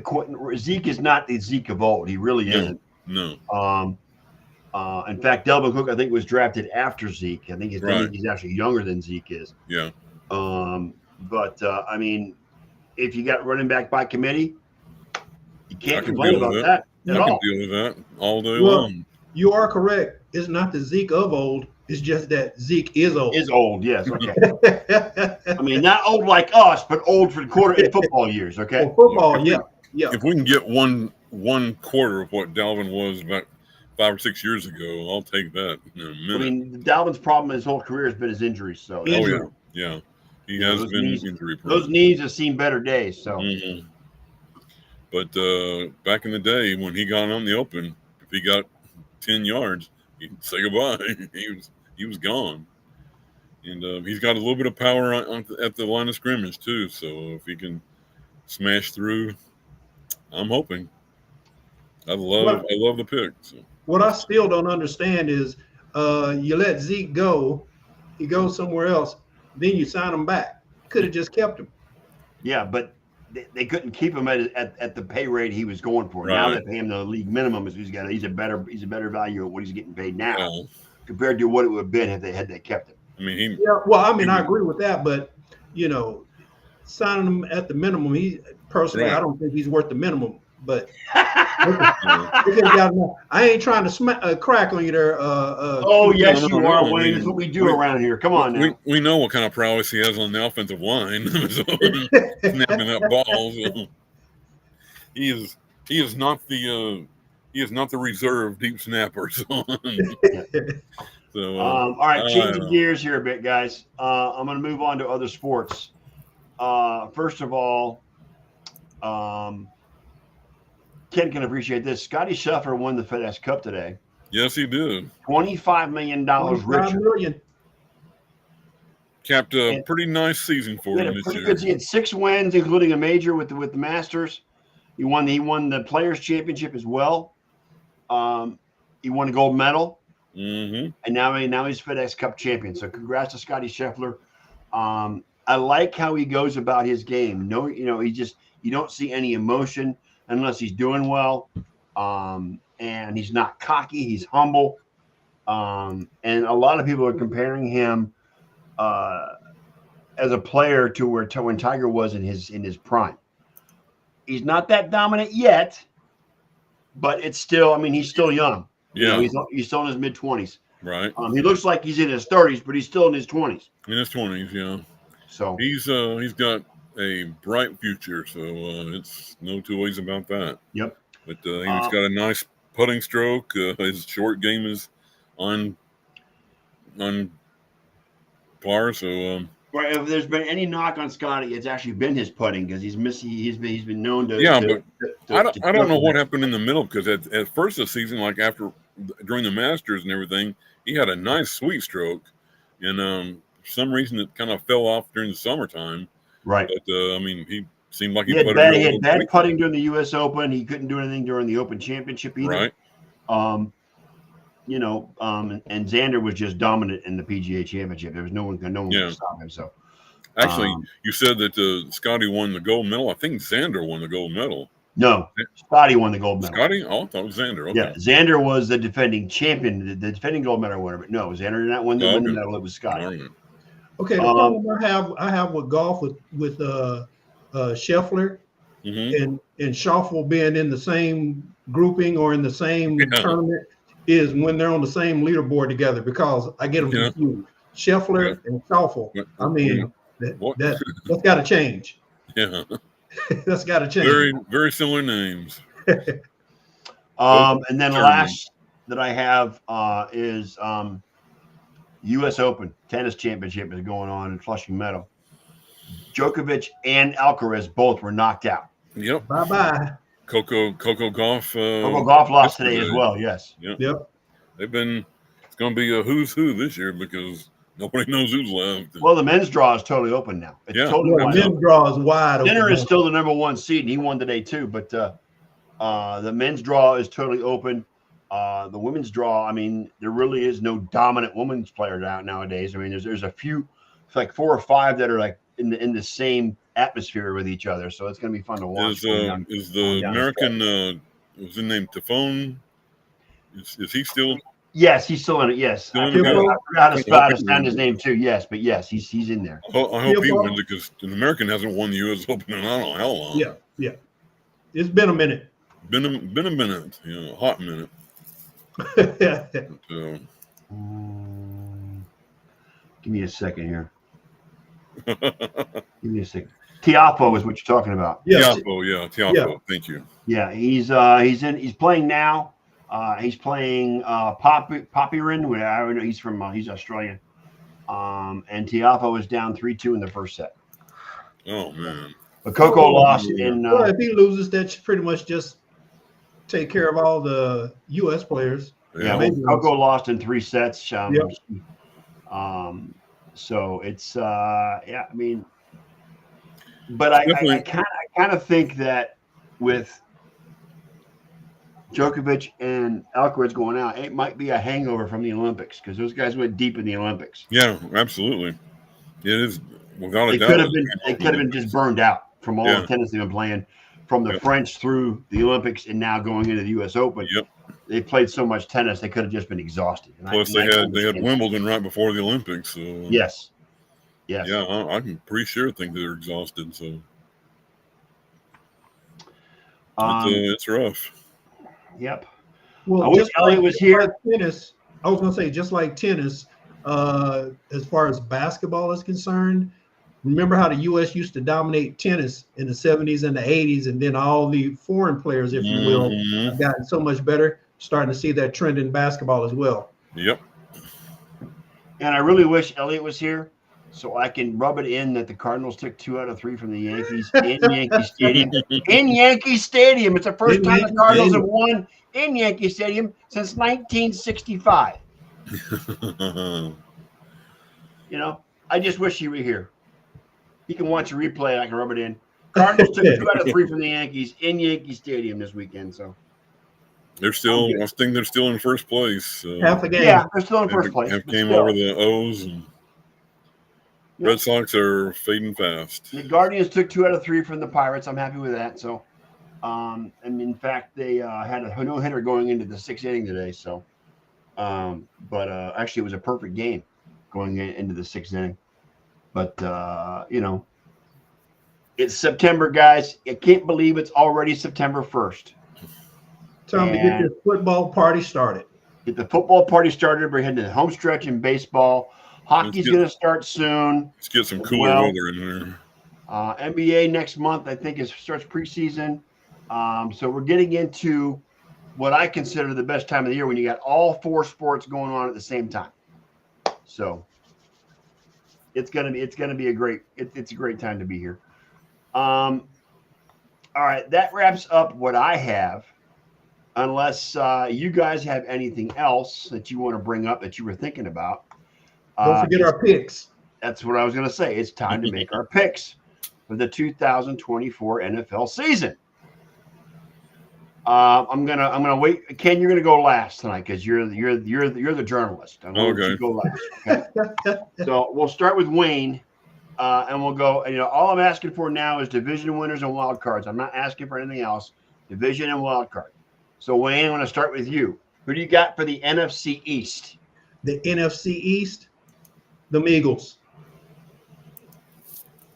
Zeke is not the Zeke of old. He really isn't. No. In fact, Dalvin Cook I think was drafted after Zeke. I think he's actually younger than Zeke is. Yeah. I mean, if you got running back by committee, you can't complain about that at all. I can deal with that all day long. You are correct. It's not the Zeke of old. It's just that Zeke is old. Is old, yes. Okay. I mean, not old like us, but old for football years. Okay. For football, yeah. If we can get one quarter of what Dalvin was about 5 or 6 years ago, I'll take that in a minute. I mean, Dalvin's problem his whole career has been his injuries. So. Yeah. He has been injury prone. Those knees have seen better days. So. Mm-hmm. But back in the day when he got on the open, if he got 10 yards, he'd say goodbye. He was gone. And he's got a little bit of power at the line of scrimmage too. So if he can smash through, I'm hoping. I love the pick. So. What I still don't understand is you let Zeke go, he goes somewhere else, then you sign him back. Could have just kept him. Yeah, but they couldn't keep him at the pay rate he was going for. Right. Now they pay him the league minimum. He's a better value of what he's getting paid now compared to what it would have been if they had kept him. I mean, I agree with that, but signing him at the minimum, I don't think he's worth the minimum. But I ain't trying to crack on you there. Yes, you are, Wayne. That's what we do around here. Come on now. We know what kind of prowess he has on the offensive line. So, snapping that ball. So. He is not the reserve deep snapper. So, all right, changing gears here a bit, guys. I'm going to move on to other sports. First of all, Ken can appreciate this. Scottie Scheffler won the FedEx Cup today. Yes, he did. $25 million richer. Capped a pretty nice season for him this year. He had 6 wins, including a major with the Masters. He won the Players Championship as well. He won a gold medal. Mm-hmm. And now he's FedEx Cup champion. So congrats to Scottie Scheffler. I like how he goes about his game. No, you don't see any emotion unless he's doing well. And he's not cocky, he's humble. And a lot of people are comparing him as a player to when Tiger was in his prime. He's not that dominant yet, but it's still, he's still young. Yeah. He's still in his mid-20s. Right. He looks like he's in his 30s, but he's still in his 20s. In his 20s, yeah. So he's got a bright future, so it's no two ways about that. Yep. But he's got a nice putting stroke. His short game is on par. So right, if there's been any knock on Scottie, it's actually been his putting because he's missing. He's been known to. But I don't know what happened in the middle because at first of the season, like during the Masters and everything, he had a nice sweet stroke, and for some reason it kind of fell off during the summertime. Right. But he seemed like he had bad putting during the U.S. Open. He couldn't do anything during the Open Championship either. Right. And Xander was just dominant in the PGA Championship. There was no one could stop him. So, actually, you said that Scottie won the gold medal. I think Xander won the gold medal. No, Scottie won the gold medal. Scottie? Oh, I thought it was Xander. Okay. Yeah, Xander was the defending champion, the defending gold medal winner. But no, Xander did not win the medal. It was Scottie. Right. Okay, the problem I have with golf with Scheffler and Schauffele being in the same grouping or in the same tournament is when they're on the same leaderboard together, because I get them confused. Scheffler and Schauffele. I mean, that's got to change. Yeah. That's got to change. Very, very similar names. And then last that I have is U.S. Open tennis championship is going on in Flushing Meadow. Djokovic and Alcaraz both were knocked out. Yep. Bye-bye. Coco Gauff. Coco Gauff lost today as well. Yes. Yep. It's going to be a who's who this year because nobody knows who's left. Well, the men's draw is totally open now. It's totally wide. The men's draw is wide open. Sinner is still the number one seed, and he won today too. But the men's draw is totally open. The women's draw, I mean, there really is no dominant women's player out nowadays. I mean, there's a few, it's like 4 or 5 that are like in the same atmosphere with each other. So it's going to be fun to watch. Is the American was his name Tafone? Is he still? Yes, he's still in it. Yes, I forgot to sound his name too. Yes, but yes, he's in there. I hope he wins it because the American hasn't won the U.S. Open in I don't know how long. Yeah. It's been a minute. Been a minute, a hot minute. Give me a second here. Give me a second. Tiafoe is what you're talking about. Tiafoe. Yeah. Thank you. Yeah, he's playing now. He's playing Popirin. I don't know. He's Australian. And Tiafoe is down 3-2 in the first set. Oh man. But Coco lost in. Well, if he loses, that should pretty much just take care of all the U.S. players. Yeah, Coco lost in 3 sets. So it's I mean, but I kind of think that with Djokovic and Alcaraz going out, it might be a hangover from the Olympics because those guys went deep in the Olympics. Yeah, absolutely. It is without a doubt. They could have been just burned out from all the tennis they've been playing, from the French through the Olympics and now going into the U.S. Open. Yep. They played so much tennis they could have just been exhausted. Plus, they had Wimbledon right before the Olympics. So yes. Yeah, I'm pretty sure think they're exhausted. So it's rough. Yep. Well, I wish Elliot was here. Tennis, I was going to say, just like tennis, as far as basketball is concerned, remember how the U.S. used to dominate tennis in the 70s and the 80s, and then all the foreign players, if you will, have gotten so much better. Starting to see that trend in basketball as well. Yep. And I really wish Elliot was here so I can rub it in that the Cardinals took 2 out of 3 from the Yankees in Yankee Stadium. In Yankee Stadium. It's the first time the Cardinals have won in Yankee Stadium since 1965. I just wish he were here. He can watch a replay and I can rub it in. Cardinals took 2 out of 3 from the Yankees in Yankee Stadium this weekend. So they're still, I think they're still in first place. Half a game. Yeah, they're still in first place. Half game over the O's. And Red Sox are fading fast. The Guardians took 2 out of 3 from the Pirates. I'm happy with that. So, and in fact, they had a no-hitter going into the 6th inning today. So, but actually, it was a perfect game going into the 6th inning. But it's September, guys. I can't believe it's already September 1st. Time to get this football party started. Get the football party started. We're heading to the home stretch in baseball. Hockey's going to start soon. Let's get some cooler weather in there. NBA next month, I think, starts preseason. So we're getting into what I consider the best time of the year when you got all 4 sports going on at the same time. So it's gonna be a great time to be here. All right, that wraps up what I have. Unless you guys have anything else that you want to bring up that you were thinking about. Don't forget our picks. That's what I was going to say. It's time to make our picks for the 2024 NFL season. I'm gonna wait. Ken, you're gonna go last tonight because you're the journalist. I'm gonna let you go last. Okay. So we'll start with Wayne, and we'll go. All I'm asking for now is division winners and wild cards. I'm not asking for anything else. Division and wild card. So Wayne, I'm gonna start with you. Who do you got for the NFC East? The NFC East, the Eagles.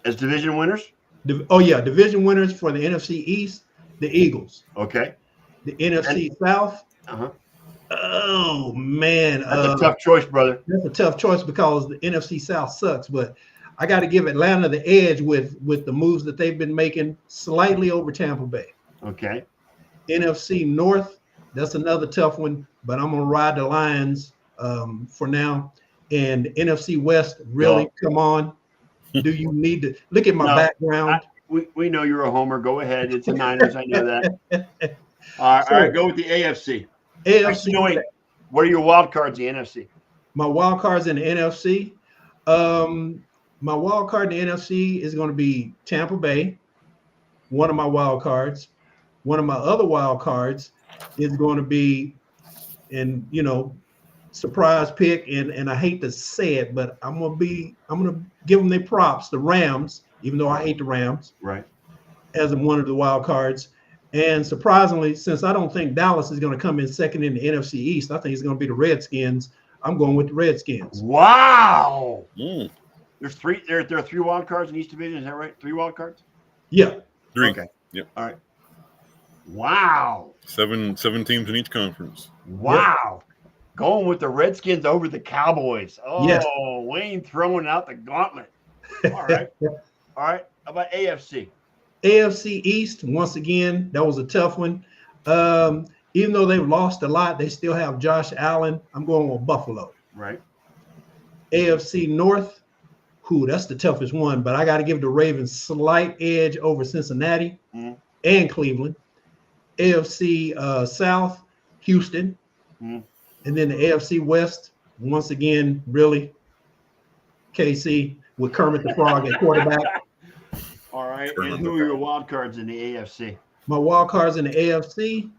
As division winners? Division winners for the NFC East, the Eagles. Okay. The NFC South. Oh man, that's a tough choice, brother. That's a tough choice because the NFC South sucks. But I got to give Atlanta the edge with the moves that they've been making, slightly over Tampa Bay. Okay. NFC North, that's another tough one, but I'm gonna ride the Lions for now. And NFC West, really, come on. Do you need to look at my background? We know you're a homer. Go ahead. It's the Niners. I know that. All right, go with the AFC. AFC. Wait. What are your wild cards in the NFC? My wild cards in the NFC. My wild card in the NFC is going to be Tampa Bay. One of my wild cards. One of my other wild cards is going to be, surprise pick, and I hate to say it, but I'm gonna give them their props, the Rams, even though I hate the Rams, right, as one of the wild cards. And surprisingly, since I don't think Dallas is going to come in second in the NFC East, I think it's going to be the Redskins. I'm going with the Redskins. Wow. There's three. There are 3 wild cards in each division. Is that right? 3 wild cards? Yeah. 3. Okay. Yep. All right. Wow. 7 teams in each conference. Wow. Yep. Going with the Redskins over the Cowboys. Oh, yes. Wayne throwing out the gauntlet. All right. All right. How about AFC? AFC East, once again, that was a tough one. Even though they've lost a lot, they still have Josh Allen. I'm going with Buffalo. Right. AFC North, that's the toughest one, but I got to give the Ravens slight edge over Cincinnati and Cleveland. AFC South, Houston. And then the AFC West, once again, really, KC with Kermit the Frog at quarterback. All right. And who are your wild cards in the AFC? My wild cards in the AFC,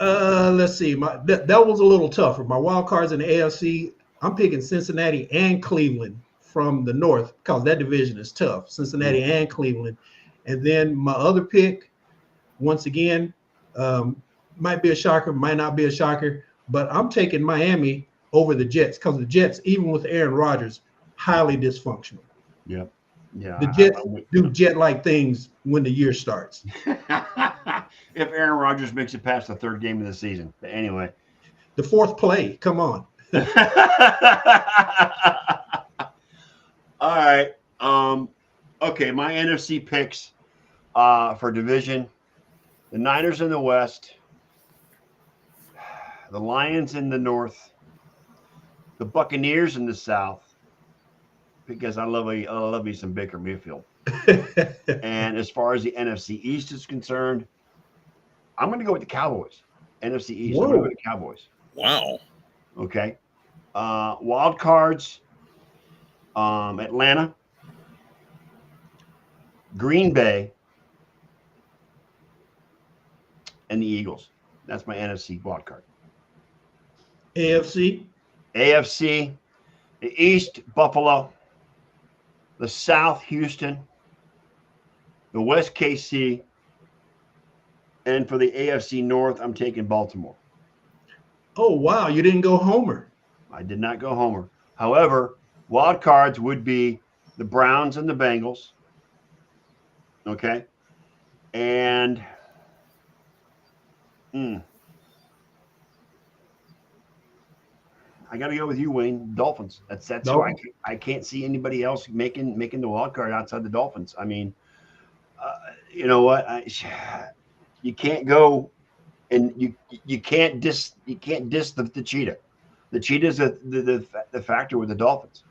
let's see. That was a little tougher. My wild cards in the AFC, I'm picking Cincinnati and Cleveland from the North because that division is tough. Cincinnati and Cleveland. And then my other pick, once again, might be a shocker, might not be a shocker, but I'm taking Miami over the Jets because the Jets, even with Aaron Rodgers, highly dysfunctional. Yep. Yeah. The Jets do jet-like things when the year starts. If Aaron Rodgers makes it past the 3rd game of the season. But anyway. The 4th play. Come on. All right. Okay, my NFC picks for division. The Niners in the West. The Lions in the North. The Buccaneers in the South. Because I love me some Baker Mayfield. And as far as the NFC East is concerned, I'm going to go with the Cowboys. NFC East. I'm going to go with the Cowboys. Wow. Okay. Wild cards. Atlanta. Green Bay. And the Eagles. That's my NFC wild card. AFC. The East, Buffalo. The South, Houston. The West, KC. And for the AFC North, I'm taking Baltimore. Oh, wow. You didn't go homer. I did not go homer. However, wild cards would be the Browns and the Bengals. Okay. And I got to go with you, Wayne. Dolphins. That's why I can't see anybody else making the wild card outside the Dolphins. I mean, you know what? You can't go and you can't diss the cheetah. The cheetah's the factor with the Dolphins.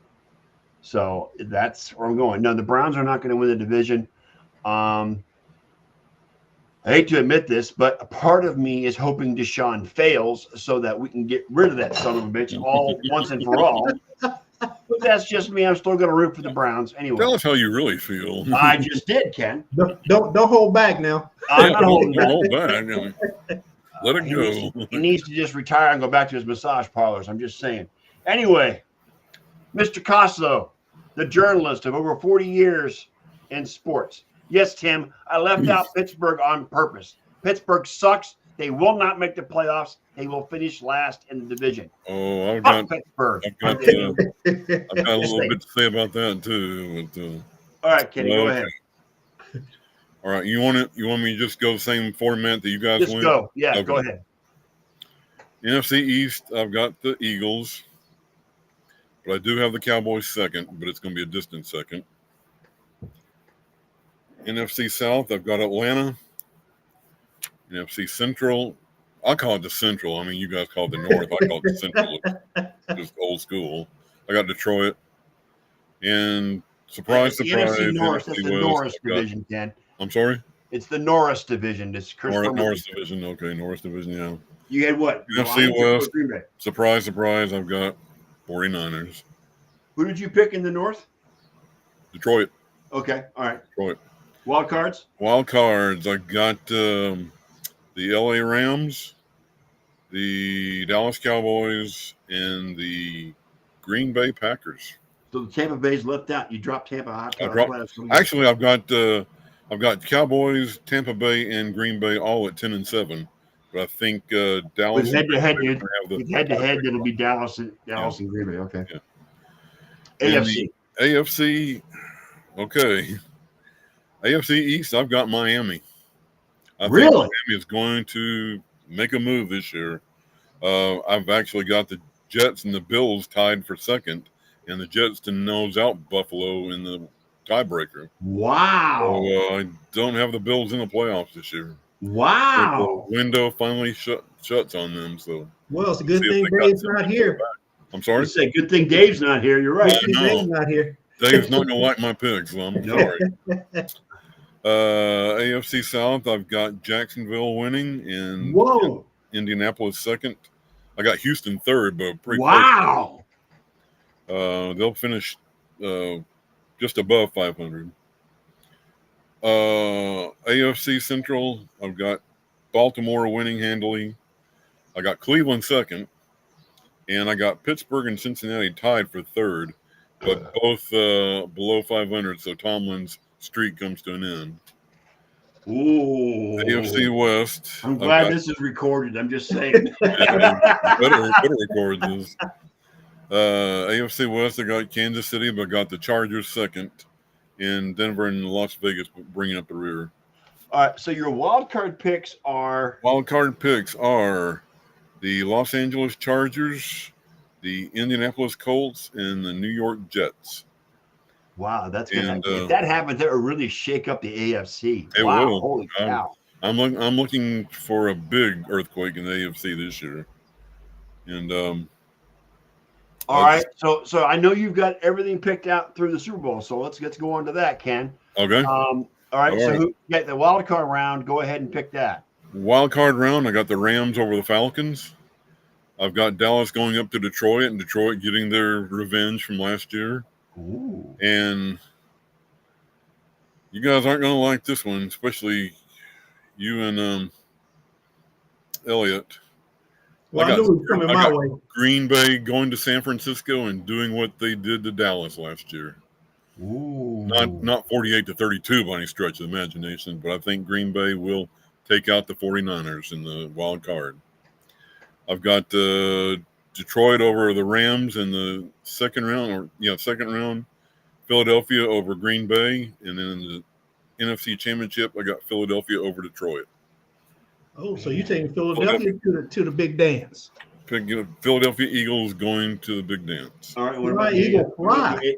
So that's where I'm going. No, the Browns are not going to win the division. I hate to admit this, but a part of me is hoping Deshaun fails so that we can get rid of that son of a bitch all once and for all. But that's just me. I'm still going to root for the Browns anyway. Tell us how you really feel. I just did, Ken. Don't hold back now. I'm not holding back. Hold back. Let it go. He needs to just retire and go back to his massage parlors. I'm just saying. Anyway, Mr. Coslow, the journalist of over 40 years in sports. Yes, Tim, I left out Pittsburgh on purpose. Pittsburgh sucks. They will not make the playoffs. They will finish last in the division. Oh, I've got Pittsburgh. a little bit to say about that too. But, all right, Kenny, go ahead. All right, you want me to just go the same format that you guys just went? Go. Yeah, okay. Go ahead. NFC East, I've got the Eagles, but I do have the Cowboys second, but it's going to be a distant second. NFC South, I've got Atlanta. NFC Central, I call it the Central. I mean, you guys call it the North. I call it the Central. It's just old school. I got Detroit. And surprise, the surprise. NFC North. That's the Norris division, Ken. I'm sorry? It's the Norris division. It's Norris division. Okay, Norris division, yeah. You had what? NFC West. Surprise, surprise. I've got 49ers. Who did you pick in the North? Detroit. Okay, all right. Detroit. Wild cards? Wild cards. I got the LA Rams, the Dallas Cowboys, and the Green Bay Packers. So the Tampa Bay's left out. You dropped Tampa out. Actually, I've got Cowboys, Tampa Bay, and Green Bay all at 10-7. But I think Dallas. With head-to-head, it'll be Dallas and Green Bay. Okay. Yeah. AFC. Okay. AFC East, I've got Miami. I think Miami is going to make a move this year. I've actually got the Jets and the Bills tied for second, and the Jets to nose out Buffalo in the tiebreaker. Wow. So I don't have the Bills in the playoffs this year. Wow. The window finally shuts on them. So well, it's a good thing Dave's not here. I'm sorry? You say good thing Dave's not here. You're right. Dave's not here. Dave's not going to like my picks, so I'm sorry. AFC South, I've got Jacksonville winning and Indianapolis second. I got Houston third, but pretty close. They'll finish just above 500. AFC Central, I've got Baltimore winning handily. I got Cleveland second, and I got Pittsburgh and Cincinnati tied for third, but both below 500. So Tomlin's streak comes to an end. Ooh. AFC West. I'm glad this is recorded. I'm just saying. better record this. AFC West, I got Kansas City, but got the Chargers second, and Denver and Las Vegas bringing up the rear. All right. So your wild card picks are? Wild card picks are the Los Angeles Chargers, the Indianapolis Colts, and the New York Jets. Wow, that's good. If that happens, that will really shake up the AFC. It wow, will. Holy cow. I'm looking for a big earthquake in the AFC this year. And all right. So I know you've got everything picked out through the Super Bowl. So let's go on to that, Ken. Okay. All right. Who get the wild card round? Go ahead and pick that. Wild card round, I got the Rams over the Falcons. I've got Dallas going up to Detroit, and Detroit getting their revenge from last year. Ooh. And you guys aren't going to like this one, especially you and Elliot. Well, I knew it was coming my way. Green Bay going to San Francisco and doing what they did to Dallas last year. Ooh. Not 48-32 by any stretch of the imagination, but I think Green Bay will take out the 49ers in the wild card. I've got Detroit over the Rams in the second round. Philadelphia over Green Bay, and then in the NFC Championship, I got Philadelphia over Detroit. Oh, so you're taking Philadelphia to the big dance? Philadelphia Eagles going to the big dance. All right. What Fly, about Eagle, fly.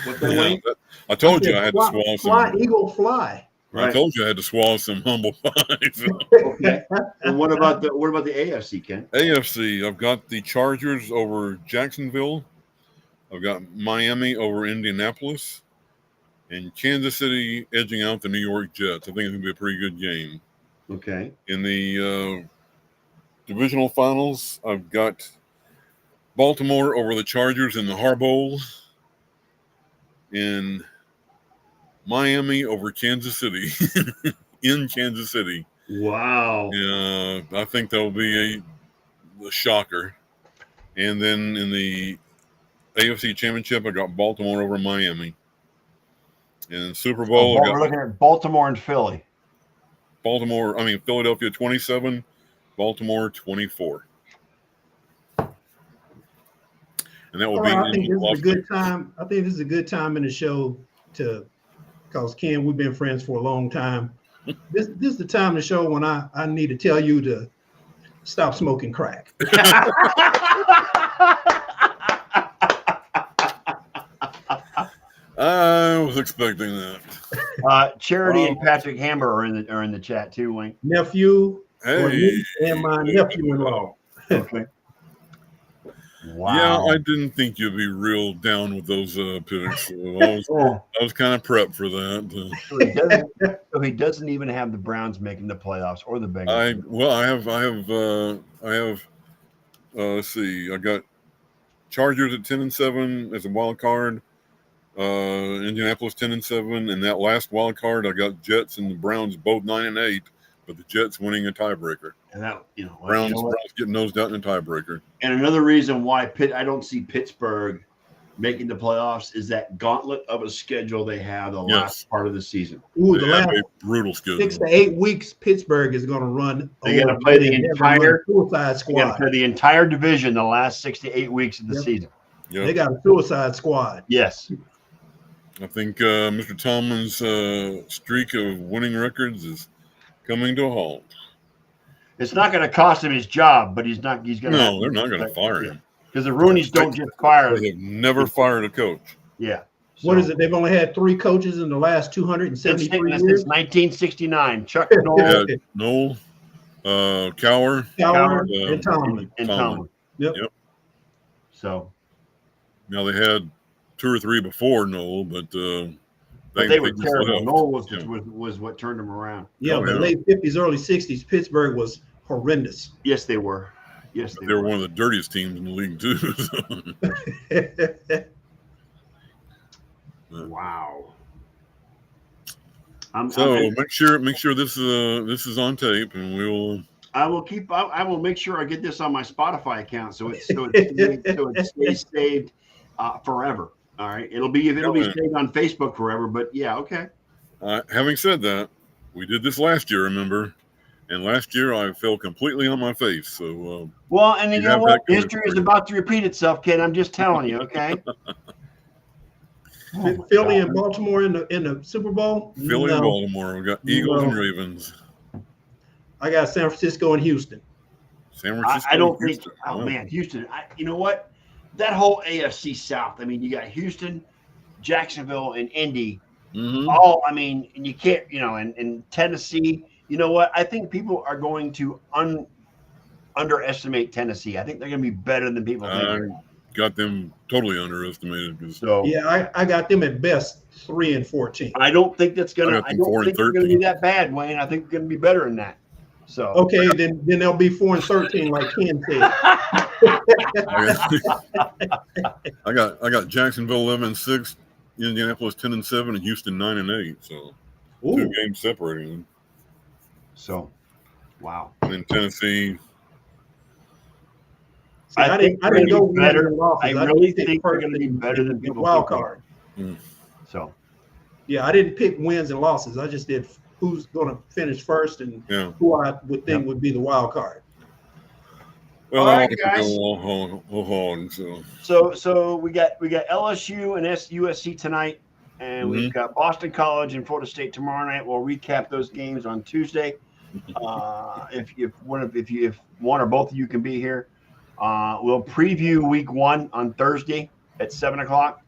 What's that, Wayne? I told you I had to swallow fly, some. Eagle, fly. I told you I had to swallow some humble pies. Okay. And what about the AFC, Ken? AFC, I've got the Chargers over Jacksonville. I've got Miami over Indianapolis. And Kansas City edging out the New York Jets. I think it's going to be a pretty good game. Okay. In the divisional finals, I've got Baltimore over the Chargers in the Har Bowl. In Miami over Kansas City in Kansas City. Wow. I think that'll be a shocker. And then in the AFC Championship, I got Baltimore over Miami. In Super Bowl, we're looking at Baltimore and Philly. Philadelphia 27, Baltimore 24. And that will be. I think this is a good time. I think this is a good time in the show because Ken, we've been friends for a long time. This is the time in the show when I need to tell you to stop smoking crack. I was expecting that. Charity and Patrick Hammer are in the chat too, Wayne. Nephew, hey, and my nephew-in-law. Okay. Wow. Yeah, I didn't think you'd be real down with those picks. So I was kind of prepped for that. So he doesn't even have the Browns making the playoffs or the Bengals. I have. Let's see. I got Chargers at 10-7 as a wild card. Indianapolis 10-7, and that last wild card I got Jets and the Browns both 9-8, but the Jets winning a tiebreaker. And that Browns getting nosed out in a tiebreaker. And another reason why I don't see Pittsburgh making the playoffs is that gauntlet of a schedule they have the last part of the season. Ooh, the last a brutal schedule. 6 to 8 weeks, Pittsburgh is going to run. They got to play the entire suicide squad. They got to play the entire division the last 6 to 8 weeks of the season. Yep. They got a suicide squad. Yes. I think Mr. Tomlin's streak of winning records is coming to a halt. It's not going to cost him his job, but he's going to. No, they're not going to fire him. Because the Roonies don't just fire. They've never fired a coach. Yeah. So, what is it? They've only had 3 coaches in the last 273 years? Since 1969. Chuck Noel, Cowher, and Tomlin. Yep. So. Now they had 2 or 3 before Noel, but they were terrible. Noel was what turned them around. Yeah, the late 50s, early 60s, Pittsburgh was horrendous. Yes, they were. Yes, they were one of the dirtiest teams in the league too. Wow. Make sure this is on tape, and we'll. I will make sure I get this on my Spotify account so it stays saved forever. All right, it'll be saved on Facebook forever. But yeah, okay. Having said that, we did this last year, remember? And last year I fell completely on my face. So well, and you know what? History is about to repeat itself, kid. I'm just telling you, okay. Philly and Baltimore in the Super Bowl. Philly and Baltimore. We got Eagles and Ravens. I got San Francisco and Houston. San Francisco. I don't think. Oh man, Houston. You know what? That whole AFC South. I mean, you got Houston, Jacksonville, and Indy. Mm-hmm. And you can't. And Tennessee. You know what? I think people are going to underestimate Tennessee. I think they're going to be better than people think. Got them totally underestimated. I got them at best 3-14. I don't think that's going to. I don't think they're going to be that bad, Wayne. I think they're going to be better than that. So okay, then they'll be 4-13, like Ken said. I got Jacksonville 11-6, Indianapolis 10-7, and Houston 9-8. So 2 games separating them. So, wow. And then Tennessee. I think I didn't go better. I really think they're going to be better than people. Wild card. So, yeah, I didn't pick wins and losses. I just did who's going to finish first and who I would think would be the wild card. Well, all right, guys. So we got LSU and USC tonight, and we've got Boston College and Florida State tomorrow night. We'll recap those games on Tuesday. If one or both of you can be here. We'll preview week 1 on Thursday at 7 o'clock.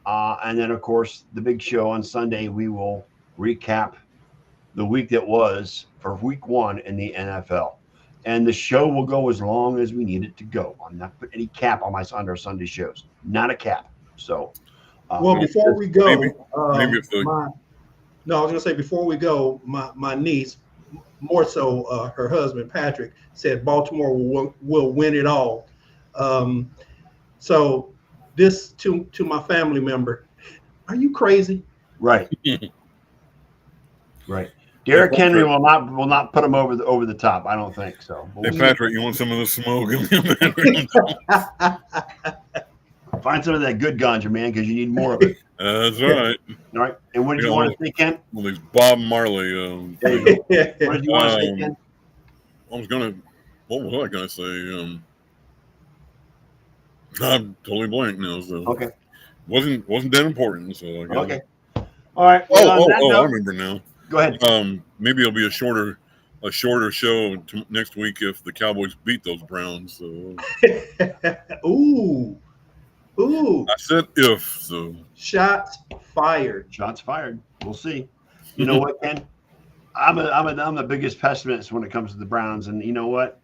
And then, of course, the big show on Sunday, we will recap the week that was for week 1 in the NFL. And the show will go as long as we need it to go. I'm not putting any cap on our Sunday shows. Not a cap. So, well, before we go, maybe if the, I was going to say before we go, my niece, more so her husband Patrick, said Baltimore will win it all. So this to my family member, are you crazy? Right. Right. Derrick Henry will not put him over the top. I don't think so. Hey Patrick, you want some of the smoke? Find some of that good ganja, man, because you need more of it. That's right. All right. And what did you want to say, Ken? Well, there's Bob Marley. There you go. What did you want to say, Ken? What was I gonna say? I'm totally blank now. So Okay. Wasn't that important? So I guess. Okay. All right. Well, I remember now. Go ahead. Maybe it'll be a shorter show next week if the Cowboys beat those Browns. So. Ooh. I said if. So. Shots fired. Shots fired. We'll see. You know what, Ken? I'm the biggest pessimist when it comes to the Browns, and you know what?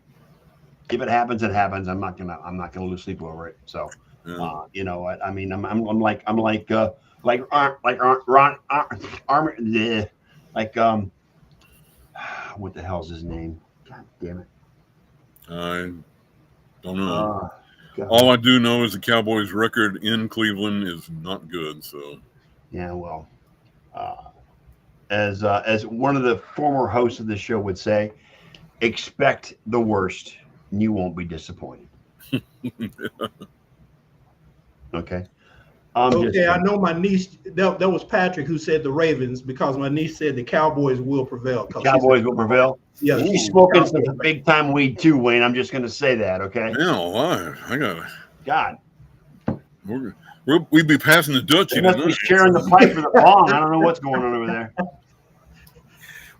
If it happens, it happens. I'm not gonna lose sleep over it. So, you know what? I mean, I'm like what the hell's his name? God damn it! I don't know. All I do know is the Cowboys' record in Cleveland is not good. So, yeah, well, as one of the former hosts of the show would say, expect the worst, and you won't be disappointed. Okay. Okay, I know my niece. That was Patrick who said the Ravens because my niece said the Cowboys will prevail. The Cowboys will prevail. Yeah, he's smoking some big time weed too, Wayne. I'm just going to say that. Okay. Yeah, I got it. God. We'd be passing the Dutchie. They must be sharing the pipe for the bong. I don't know what's going on over there.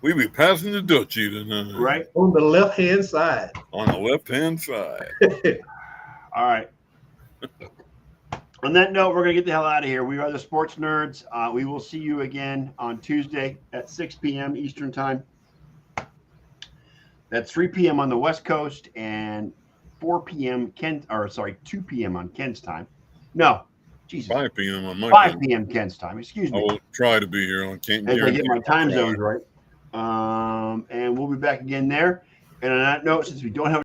We'd be passing the Dutchie tonight. Right on the left hand side. On the left hand side. All right. On that note, we're going to get the hell out of here. We are the Sports Nerds. We will see you again on Tuesday at 6 p.m. Eastern Time. That's 3 p.m. on the West Coast and 4 p.m. 2 p.m. on Ken's time. No, Jesus. 5 p.m. on my 5 p.m. Ken's time. Excuse me. I will try to be here on Kent. As I get my time zones right. And we'll be back again there. And on that note, since we don't have